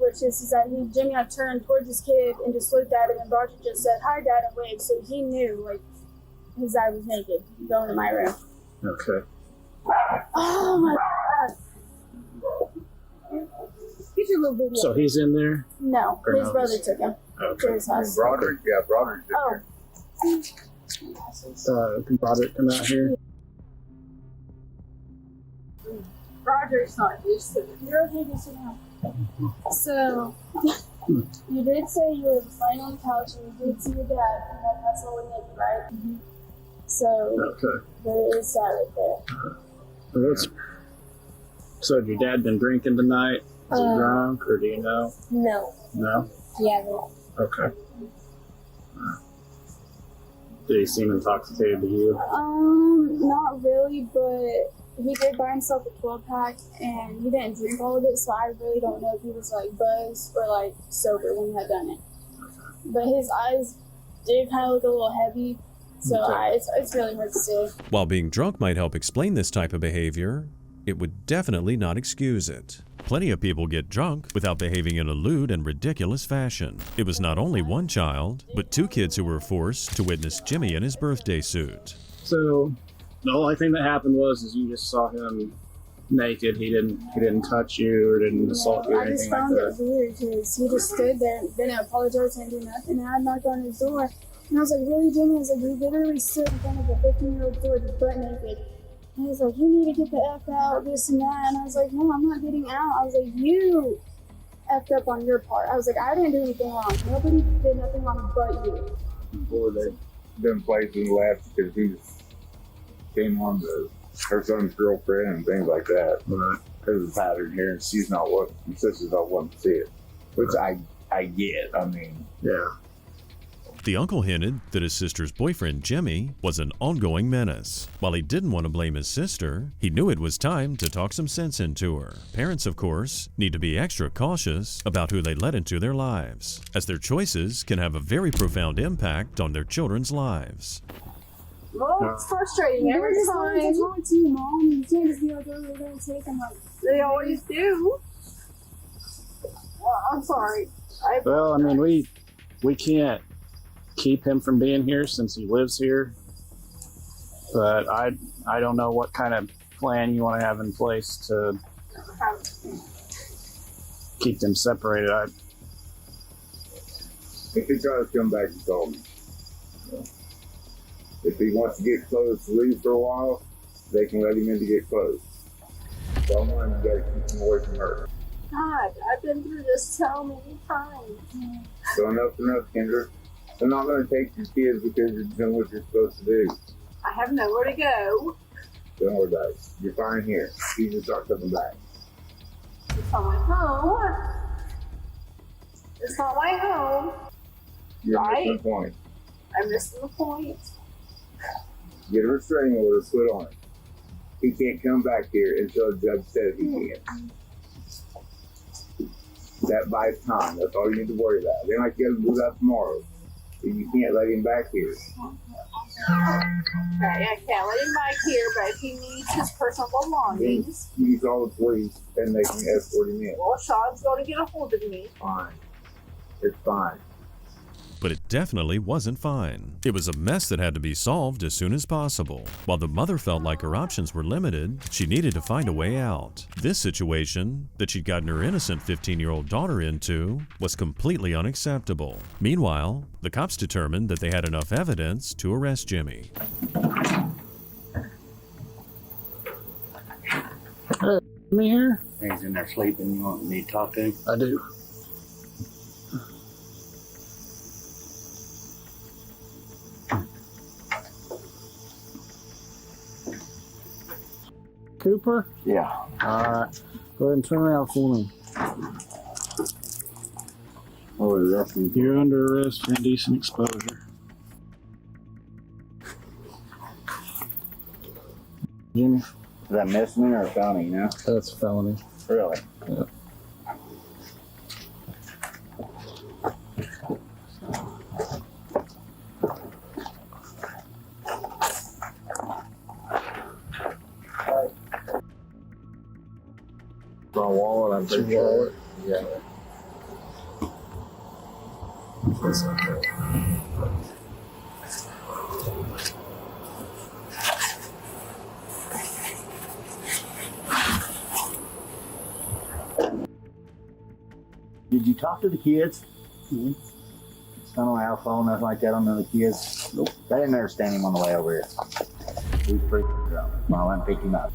Jimmy had turned towards his kid and just looked at him, and Roger just said, "Hi, Dad," and waved. So he knew, like, his dad was naked, going to my room. Okay. Oh my god. Get your little video. So he's in there? No, Or his no? brother took him to his house. Broderick, yeah, Broderick's in there. Can Broderick come out here? Roger's not used to it. You're okay to sit down. So, you did say you were laying on the couch and you did see your dad, and then that's all we need, right? So, there is that right there. So had your dad been drinking tonight? Is he drunk, or do you know? No. No? Yeah, no. Okay. Did he seem intoxicated to you? Not really, but he did buy himself a 12-pack, and he didn't drink all of it, so I really don't know if he was, like, buzzed or, like, sober when he had done it. But his eyes did kind of look a little heavy, so it's really hard to see. While being drunk might help explain this type of behavior, it would definitely not excuse it. Plenty of people get drunk without behaving in a lewd and ridiculous fashion. It was not only one child, but 2 kids who were forced to witness Jimmy in his birthday suit. So the only thing that happened was you just saw him naked. He didn't touch you or didn't assault you or I just anything like found that. it weird because he just stood there and didn't apologize and do nothing. And I knocked on his door, and I was like, "Really, Jimmy?" I was like, "You literally stood in front of a 15-year-old door butt naked." And he was like, "You need to get the F out, this and that." And I was like, "No, I'm not getting out." I was like, "You effed up on your part." I was like, "I didn't do anything wrong. Nobody did nothing wrong but you." Before they've been places left because he's came on to her son's girlfriend and things like that. Because of the pattern here, and she's not what her sisters don't want to see it, which I get. I mean, yeah. The uncle hinted that his sister's boyfriend, Jimmy, was an ongoing menace. While he didn't want to blame his sister, he knew it was time to talk some sense into her. Parents, of course, need to be extra cautious about who they let into their lives, as their choices can have a very profound impact on their children's lives. Well, it's frustrating every time. They're just wanting to talk to you, Mom. You can't just be like, "Oh, we're going to take them." Like, they always do. Well, I'm sorry. Well, I mean, we can't keep him from being here since he lives here, but I don't know what kind of plan you want to have in place to keep them separated. if he tries to come back, he told me. If he wants to get close to leave for a while, they can let him in to get close. So I'm going to gotta keep him away from her. God, I've been through this so many times. So enough's enough, Kendra. They're not going to take your kids because you're doing what you're supposed to do. I have nowhere to go. Don't worry about it. You're fine here. You just start coming back. It's not my home. It's not my home. You're Right. missing the point. I'm missing the point. Get a restraining order put on it. He can't come back here until the judge says he can. That buys time. That's all you need to worry about. They might get him to do that tomorrow. You can't let him back here. Right, I can't let him back here, but if he needs his personal belongings, You call the police and they can escort him in. well, Sean's going to get a hold of me. Fine. It's fine. But it definitely wasn't fine. It was a mess that had to be solved as soon as possible. While the mother felt like her options were limited, she needed to find a way out. This situation that she'd gotten her innocent 15-year-old daughter into was completely unacceptable. Meanwhile, the cops determined that they had enough evidence to arrest Jimmy. Me here? He's in there sleeping. You want me to talk to him? I do. Cooper? Yeah. Alright. Go ahead and turn around for me. You're under arrest for indecent exposure. Jimmy? Is that misdemeanor or felony, you know? That's a felony. Really? Yeah. My wallet, I'm pretty sure. Yeah. That's okay. Did you talk to the kids? Mm-hmm. Son on our phone, nothing like that on the kids. Nope. They didn't understand him on the way over here. He was pretty drunk when I went and picked him up.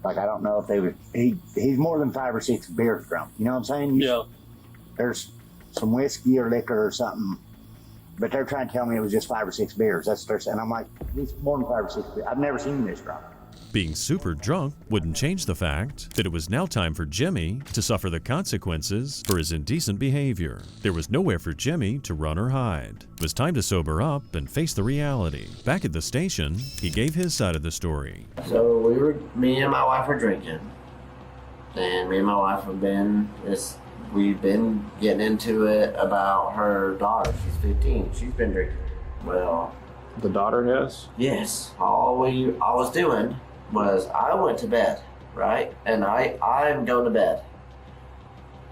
Like, I don't know if they would. He's more than 5 or 6 beers drunk. You know what I'm saying? Yeah. There's some whiskey or liquor or something, but they're trying to tell me it was just 5 or 6 beers. That's what they're saying. I'm like, he's more than 5 or 6 beers. I've never seen him this drunk. Being super drunk wouldn't change the fact that it was now time for Jimmy to suffer the consequences for his indecent behavior. There was nowhere for Jimmy to run or hide. It was time to sober up and face the reality. Back at the station, he gave his side of the story. So me and my wife were drinking, and me and my wife we've been getting into it about her daughter. She's 15. She's been drinking. Well, the daughter has? Yes. All I was doing was I went to bed, right? And I'm going to bed.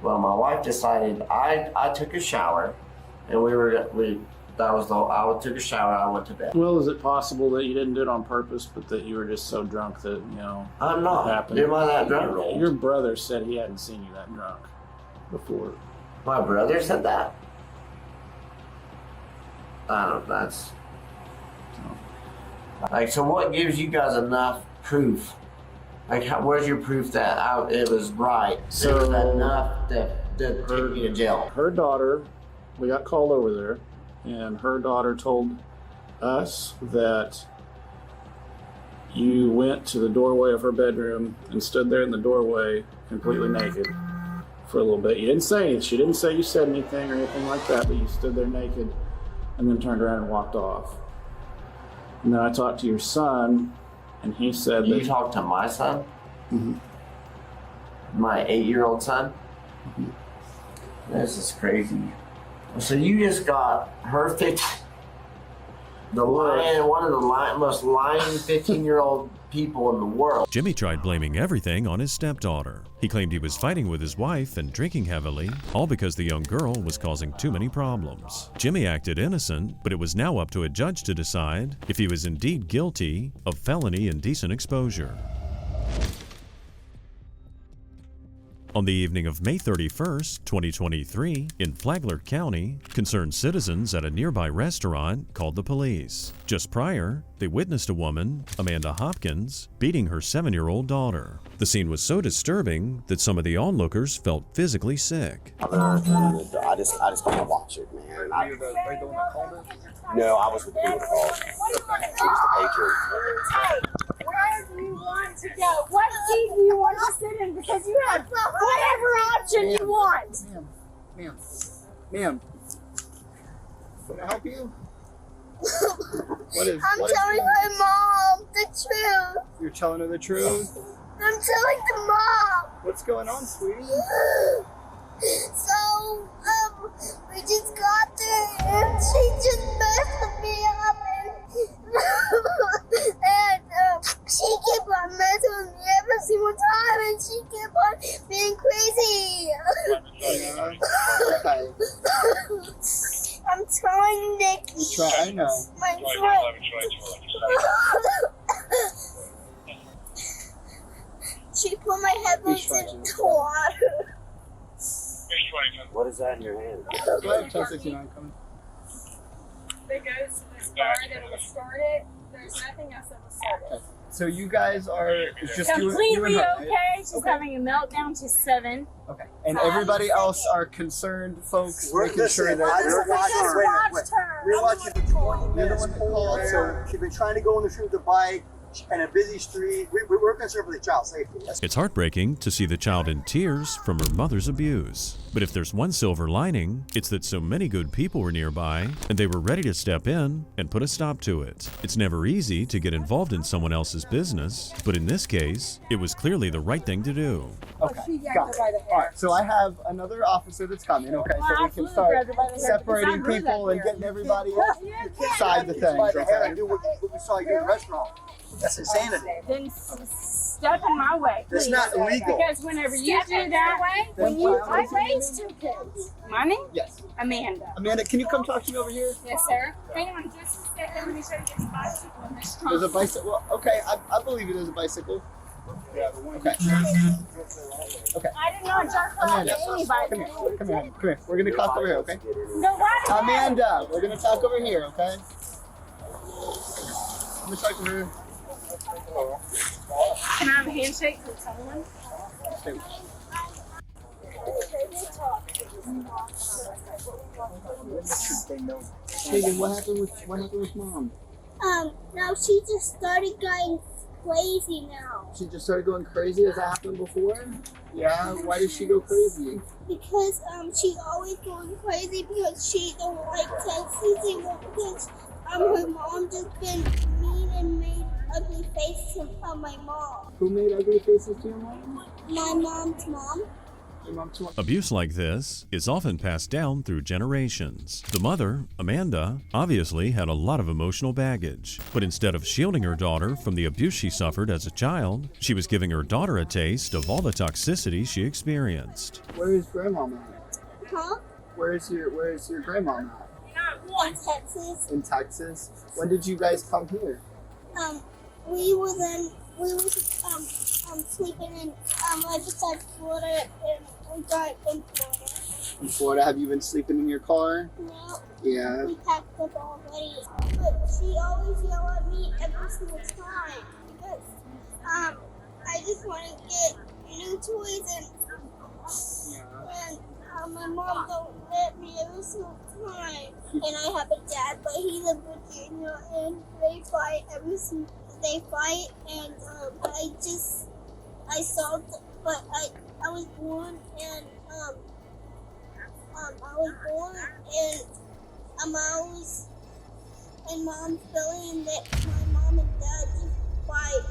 Well, my wife decided I took a shower, and I took a shower, I went to bed. Well, is it possible that you didn't do it on purpose, but that you were just so drunk that, I'm not. It happened? Am I that drunk? Your brother said he hadn't seen you that drunk before. My brother said that? I don't know, that's... Like, so what gives you guys enough proof? Like, where's your proof that it was right? So was that enough to take me to jail? Her daughter, we got called over there, and her daughter told us that you went to the doorway of her bedroom and stood there in the doorway completely naked for a little bit. You didn't say anything. She didn't say you said anything or anything like that, but you stood there naked and then turned around and walked off. And then I talked to your son, and he said that... You talked to my son? Mm-hmm. My 8-year-old son? Mm-hmm. This is crazy. So you just got her one of the most lying 15-year-old people in the world. Jimmy tried blaming everything on his stepdaughter. He claimed he was fighting with his wife and drinking heavily, all because the young girl was causing too many problems. Jimmy acted innocent, but it was now up to a judge to decide if he was indeed guilty of felony indecent exposure. On the evening of May 31st, 2023, in Flagler County, concerned citizens at a nearby restaurant called the police. Just prior, they witnessed a woman, Amanda Hopkins, beating her 7-year-old daughter. The scene was so disturbing that some of the onlookers felt physically sick. I just can't watch it, man. No, I was with the people that called. It was the Patriots. Where do you want to go? What seat do you want to sit in? Because you have whatever option you want. Ma'am. Can I help you? I'm telling my mom the truth. You're telling her the truth? I'm telling the mom. What's going on, sweetie? So, we just got there and she just messed with me up and she kept on messing with me every single time and she kept on being crazy. Okay. I'm trying, Nick. You try, I know. My friend. She put my headphones in the water. What is that in your hand? Go ahead, tell 69 coming. That goes to this bar that will start it. There's nothing else that will start it. So you guys are it's just completely you and her, okay. right? She's having a meltdown. She's 7. Okay. And everybody else are concerned folks making sure that We're watching. We're watching for 20 minutes. So She's been trying to go on the street with the bike in a busy street. We're concerned for the child's safety. It's heartbreaking to see the child in tears from her mother's abuse. But if there's one silver lining, it's that so many good people were nearby and they were ready to step in and put a stop to it. It's never easy to get involved in someone else's business, but in this case, it was clearly the right thing to do. Okay, got it. All right, so I have another officer that's coming, okay, so we can start separating people and getting everybody inside the thing. Okay? Do what we saw you do in the restaurant. That's insanity. Then step in my way. That's not illegal. Because whenever you do that, I raised 2 kids. My name? Yes. Amanda. Amanda, can you come talk to me over here? Yes, sir. Hang on just a second. Let me show you this bicycle in this trunk. There's a bicycle. Well, okay, I believe you. There's a bicycle. Okay. Okay. I did not jerk off Amanda, to anybody. come here. We're gonna talk over here, okay? No, why? Amanda, we're gonna talk over here, okay? I'm gonna talk over here. Can I have a handshake with someone? Megan, what happened with mom? Now she just started going crazy now. She just started going crazy. Has that happened before? Yeah. Why did she go crazy? Because she always going crazy because she don't like Texas anymore because her mom just been mean and made ugly faces on my mom. Who made ugly faces to your mom? My mom's mom. Abuse like this is often passed down through generations. The mother, Amanda, obviously had a lot of emotional baggage, but instead of shielding her daughter from the abuse she suffered as a child, she was giving her daughter a taste of all the toxicity she experienced. Where is grandma at? Huh? Where is your grandma at? In Texas. In Texas. When did you guys come here? We was sleeping in right beside Florida, and we got in Florida. In Florida, have you been sleeping in your car? No. Yeah. We packed up already, but she always yell at me every single time because I just want to get new toys and my mom don't let me every single time. And I have a dad, but he's in Virginia, and they fight and I was born and and mom's feeling that my mom and dad just fight.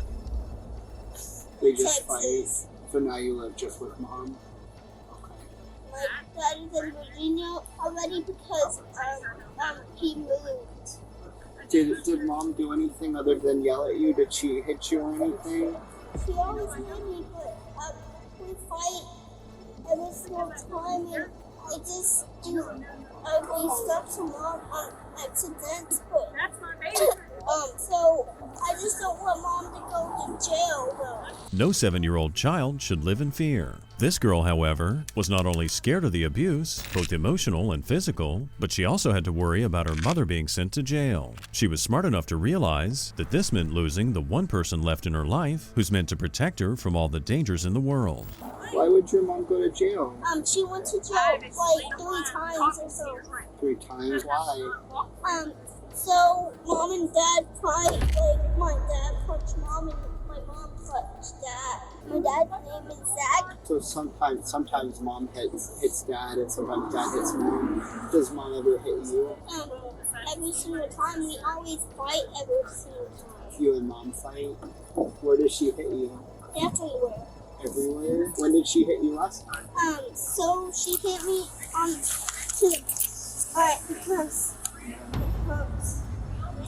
They just Texas. fight. So now you live just with mom. My dad is in Virginia already because he moved. Did mom do anything other than yell at you? Did she hit you or anything? She always hit me, but we fight every single time, and I just do ugly stuff to mom on accidents. But so I just don't want mom to go to jail, though. No 7-year-old child should live in fear. This girl, however, was not only scared of the abuse, both emotional and physical, but she also had to worry about her mother being sent to jail. She was smart enough to realize that this meant losing the one person left in her life who's meant to protect her from all the dangers in the world. Why would your mom go to jail? She went to jail like 3 times or so. 3 times? Why? So mom and dad fight. Like my dad punched mom and my mom punched dad. My dad's name is Zach. So sometimes mom hits dad and sometimes dad hits mom. Does mom ever hit you? Every single time. We always fight every single time. You and mom fight? Where does she hit you? Everywhere. Everywhere? When did she hit you last time? So she hit me on because it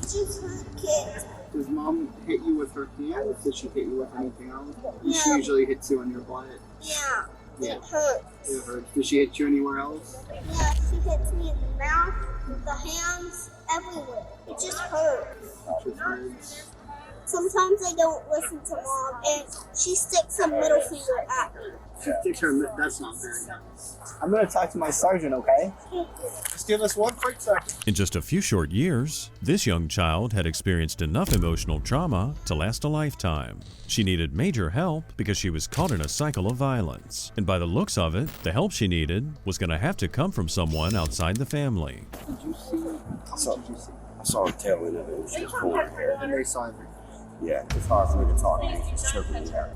just hurt kids. Does mom hit you with her hands? Does she hit you with anything else? No. She usually hits you on your butt. Yeah. Yeah. It hurts. It hurts. Does she hit you anywhere else? Yeah, she hits me in the mouth, the hands, everywhere. It just hurts. It just hurts. Sometimes I don't listen to mom, and she sticks a middle finger at me. She sticks her. That's not very nice. I'm gonna talk to my sergeant, okay? Just give us one quick second. In just a few short years, this young child had experienced enough emotional trauma to last a lifetime. She needed major help because she was caught in a cycle of violence. And by the looks of it, the help she needed was going to have to come from someone outside the family. Did you see? I saw the tail end of it. She was pulling her hair. And they saw everything. Yeah, it's hard for me to talk. She's choking me out.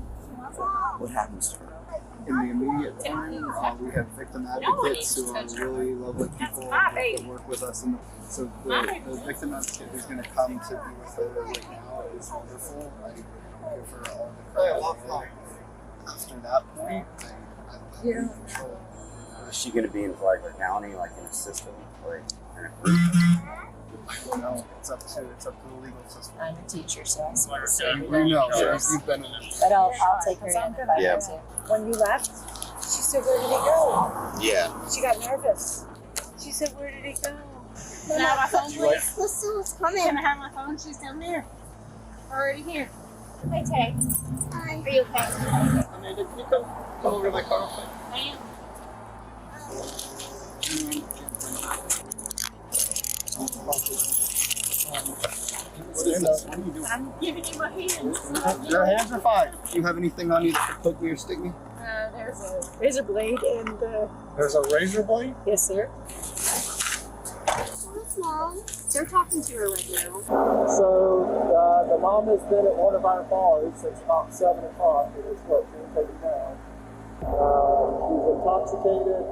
What happens to her? In the immediate time, we have victim advocates who are really lovely people that work with us. And so the victim advocate who's going to come to be with her right now is wonderful. I give her all the credit. After that point, I Yeah. Is she going to be in Flagler County, like in a system, like in a group? No, it's up to the legal system. I'm a teacher, so I see the same. You know, you've been in it. But I'll take her in if I Yeah. have to. When you left, she said, "Where did he go?" Yeah. She got nervous. She said, "Where did he go?" Can I have my phone, please? Listen, what's coming. Can I have my phone? She's down there. Already here. Hi, Tay. Hi. Are you okay? Amanda, can you come over to my car real quick? I am. I'm giving you my hands. Your hands are fine. Do you have anything on you to poke me or stick me? There's a razor blade and. There's a razor blade? Yes, sir. What's Mom? They're talking to her right now. So the mom has been at one of our bars since about 7 o'clock. It is what we're taking down. She's intoxicated.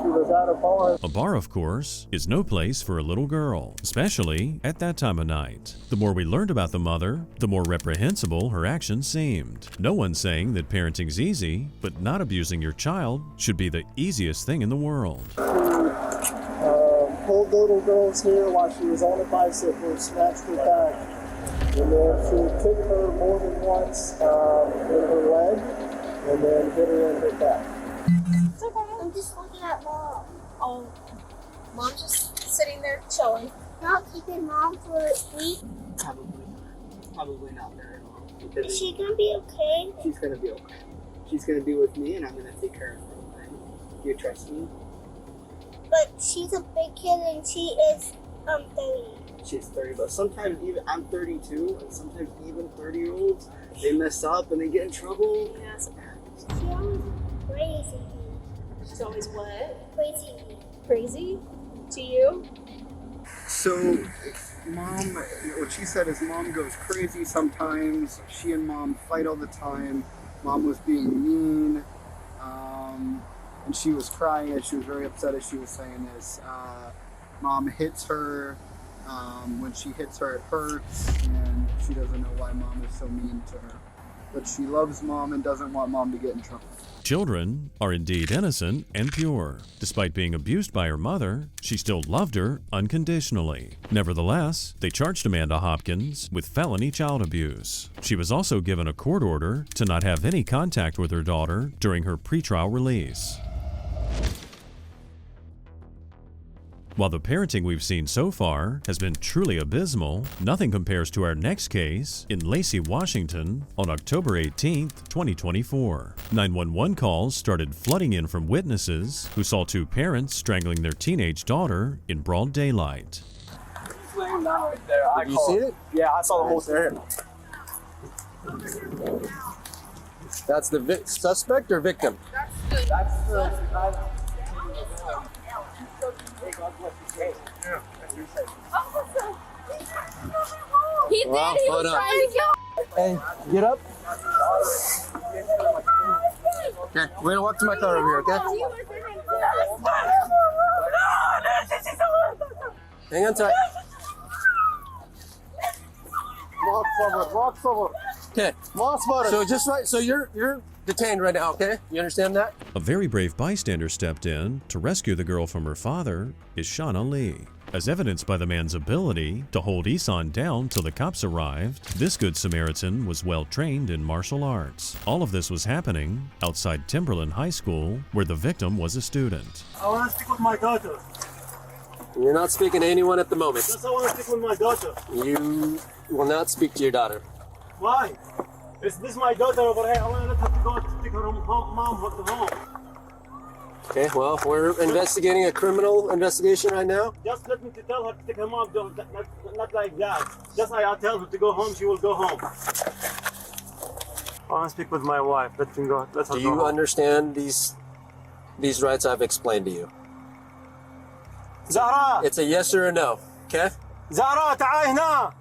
She was at a bar. A bar, of course, is no place for a little girl, especially at that time of night. The more we learned about the mother, the more reprehensible her actions seemed. No one's saying that parenting's easy, but not abusing your child should be the easiest thing in the world. Pulled the little girl's hair while she was on a bicycle and snatched her back. And then she kicked her more than once in her leg and then hit her in her back. It's okay. I'm just looking at Mom. Oh, Mom's just sitting there chilling. Not keeping Mom for a week. Probably not very long. Is she gonna be okay? She's gonna be okay. She's gonna be with me and I'm gonna take care of her. Okay? You trust me? But she's a big kid and she is 30. She's 30, but sometimes even I'm 32, and sometimes even 30-year-olds, they mess up and they get in trouble. Yeah, she always crazy. She's always what? Crazy. Crazy? To you? So, Mom, what she said is Mom goes crazy sometimes. She and Mom fight all the time. Mom was being mean, and she was crying and she was very upset as she was saying this. Mom hits her. When she hits her, it hurts, and she doesn't know why Mom is so mean to her. But she loves Mom and doesn't want Mom to get in trouble. Children are indeed innocent and pure. Despite being abused by her mother, she still loved her unconditionally. Nevertheless, they charged Amanda Hopkins with felony child abuse. She was also given a court order to not have any contact with her daughter during her pretrial release. While the parenting we've seen so far has been truly abysmal, nothing compares to our next case in Lacey, Washington on October 18, 2024. 911 calls started flooding in from witnesses who saw two parents strangling their teenage daughter in broad daylight. Did you see it? Yeah, I saw the whole thing. That's the suspect or victim? That's the He did. He was trying to kill. Hey, get up. Okay, we're gonna walk to my car over here, okay? Hang on tight. Walk forward. Okay. So just right. So you're detained right now, okay? You understand that? A very brave bystander stepped in to rescue the girl from her father is Shauna Lee. As evidenced by the man's ability to hold Isan down till the cops arrived, this Good Samaritan was well trained in martial arts. All of this was happening outside Timberland High School, where the victim was a student. I want to stick with my daughter. You're not speaking to anyone at the moment. Just I want to stick with my daughter. You will not speak to your daughter. Why? Is this my daughter over here? I want to let her to go to take her mom home. Okay, well, we're investigating a criminal investigation right now. Just let me to tell her to take her mom, not like that. Just I tell her to go home, she will go home. I want to speak with my wife. Let her go. Do you understand these rights I've explained to you? Zahra! It's a yes or a no, okay? Zahra, تعال هنا!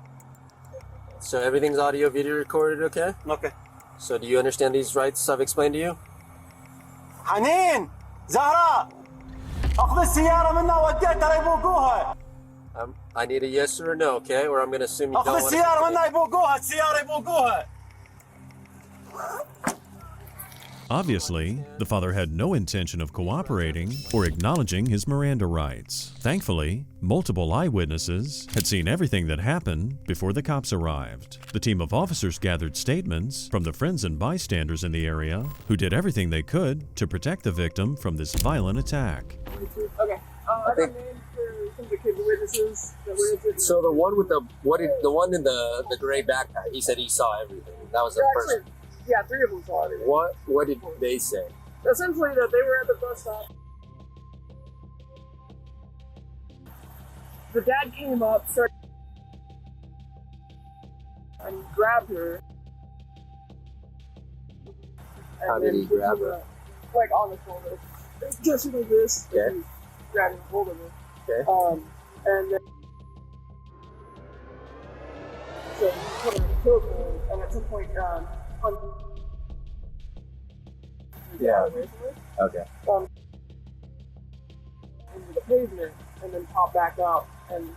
So everything's audio video recorded, okay? Okay. So do you understand these rights I've explained to you? حنين! زهرة! أخذ السيارة منها وديتها يبوقوها! I need a yes or a no, okay? Or I'm going to assume you don't أخذ want to... السيارة منها يبوقوها! السيارة يبوقوها! Obviously, the father had no intention of cooperating or acknowledging his Miranda rights. Thankfully, multiple eyewitnesses had seen everything that happened before the cops arrived. The team of officers gathered statements from the friends and bystanders in the area who did everything they could to protect the victim from this violent attack. Okay. I think so. The one with the one in the gray backpack, he said he saw everything. That was the person. Yeah, 3 of them saw it. What did they say? Essentially, that they were at the bus stop. The dad came up, started, and grabbed her. How did he grab her? Like on the shoulder. Just like this. Okay. And he grabbing hold of her. Okay. And then so he put her in a chokehold, and at some point, Yeah. Okay. Into the pavement, and then popped back up, and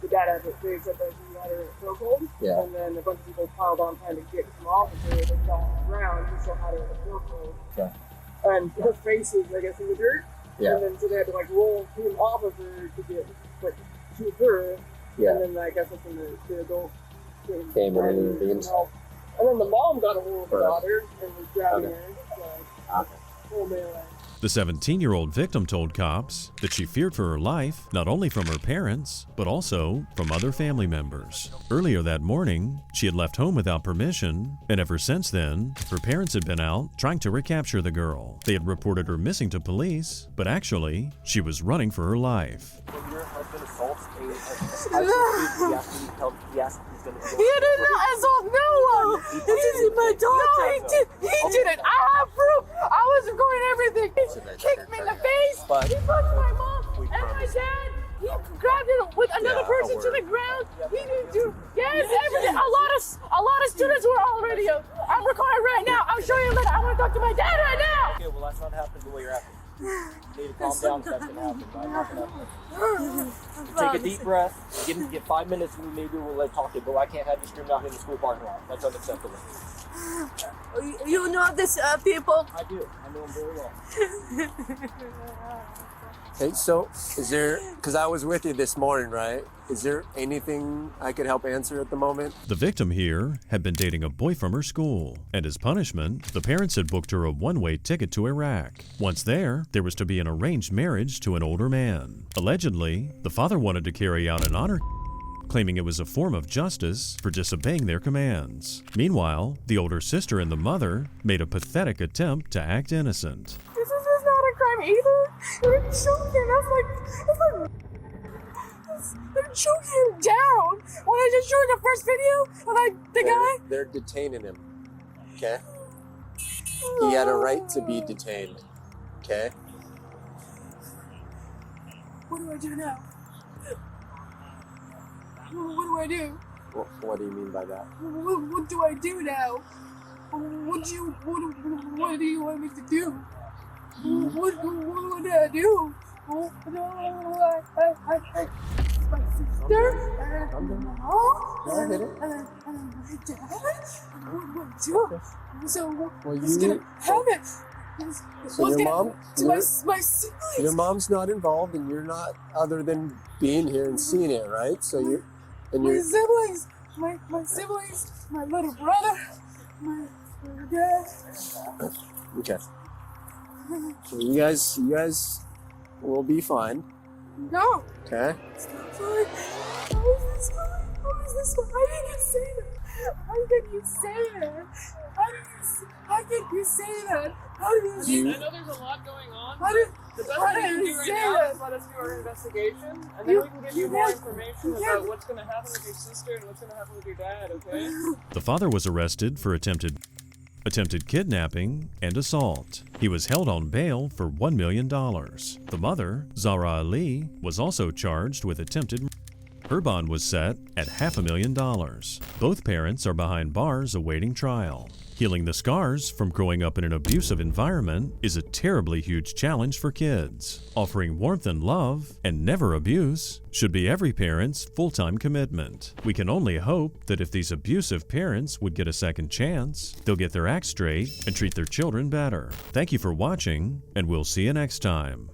the dad had it. They said that he had her in a chokehold. Yeah. And then a bunch of people piled on trying to get him off of her. They fell on the ground. He still had her in a chokehold. Okay. And her face was, I guess, in the dirt. Yeah. And then so they had to like roll him off of her to get like to her. Yeah. And then I guess that's when the adult Came in and intervened. And then the mom got a hold of the daughter and was grabbing Okay. her. Full melee. The 17-year-old victim told cops that she feared for her life, not only from her parents, but also from other family members. Earlier that morning, she had left home without permission, and ever since then, her parents had been out trying to recapture the girl. They had reported her missing to police, but actually, she was running for her life. When your husband assaults a high school student, he asked if he's going to He did not assault no one. This is my daughter. No, he didn't. I have proof. I was recording everything. He kicked me in the face. He punched my mom and my dad. He grabbed it with another person to the ground. He didn't do. Yes, everything. A lot of students were on the radio. I'm recording right now. I'll show you later. I want to talk to my dad right now. Okay, well that's not happening the way you're acting. You need to calm down if that's going to happen. Not going to happen. Take a deep breath. Get 5 minutes and maybe we'll let talk to you. But I can't have you screaming out here in the school parking lot. That's unacceptable. You know this people? I do. I know them very well. Hey, so is there, because I was with you this morning, right? Is there anything I could help answer at the moment? The victim here had been dating a boy from her school, and as punishment, the parents had booked her a one-way ticket to Iraq. Once there was to be an arranged marriage to an older man. Allegedly, the father wanted to carry out an honor, claiming it was a form of justice for disobeying their commands. Meanwhile, the older sister and the mother made a pathetic attempt to act innocent. This is just not a crime either. They're choking. They're choking him down. When I just showed the first video of the guy. They're detaining him, okay? He had a right to be detained, okay? What do I do now? What do I do? What do you mean by that? What do I do now? What do you want me to do? What do I do? My sister and my mom and my dad. What do I do? So what's gonna happen? So your mom, my siblings. your mom's not involved, and you're not, other than being here and seeing it, right? So you're, and My you're. siblings, my siblings, my little brother, my dad. Okay. So you guys will be fine. No, Okay. it's not fine. How is this fine? How is this fine? How can you say that? How can you say that? How can you say that? How do you? I know there's a lot going on. How do The best how thing do we can you do right say now that? is let us do our investigation, and then we can give you more information about what's going to happen with your sister and what's going to happen with your dad, okay? The father was arrested for attempted kidnapping and assault. He was held on bail for $1 million. The mother, Zahra Ali, was also charged with attempted murder. Her bond was set at $500,000. Both parents are behind bars awaiting trial. Healing the scars from growing up in an abusive environment is a terribly huge challenge for kids. Offering warmth and love, and never abuse, should be every parent's full-time commitment. We can only hope that if these abusive parents would get a second chance, they'll get their act straight and treat their children better. Thank you for watching, and we'll see you next time.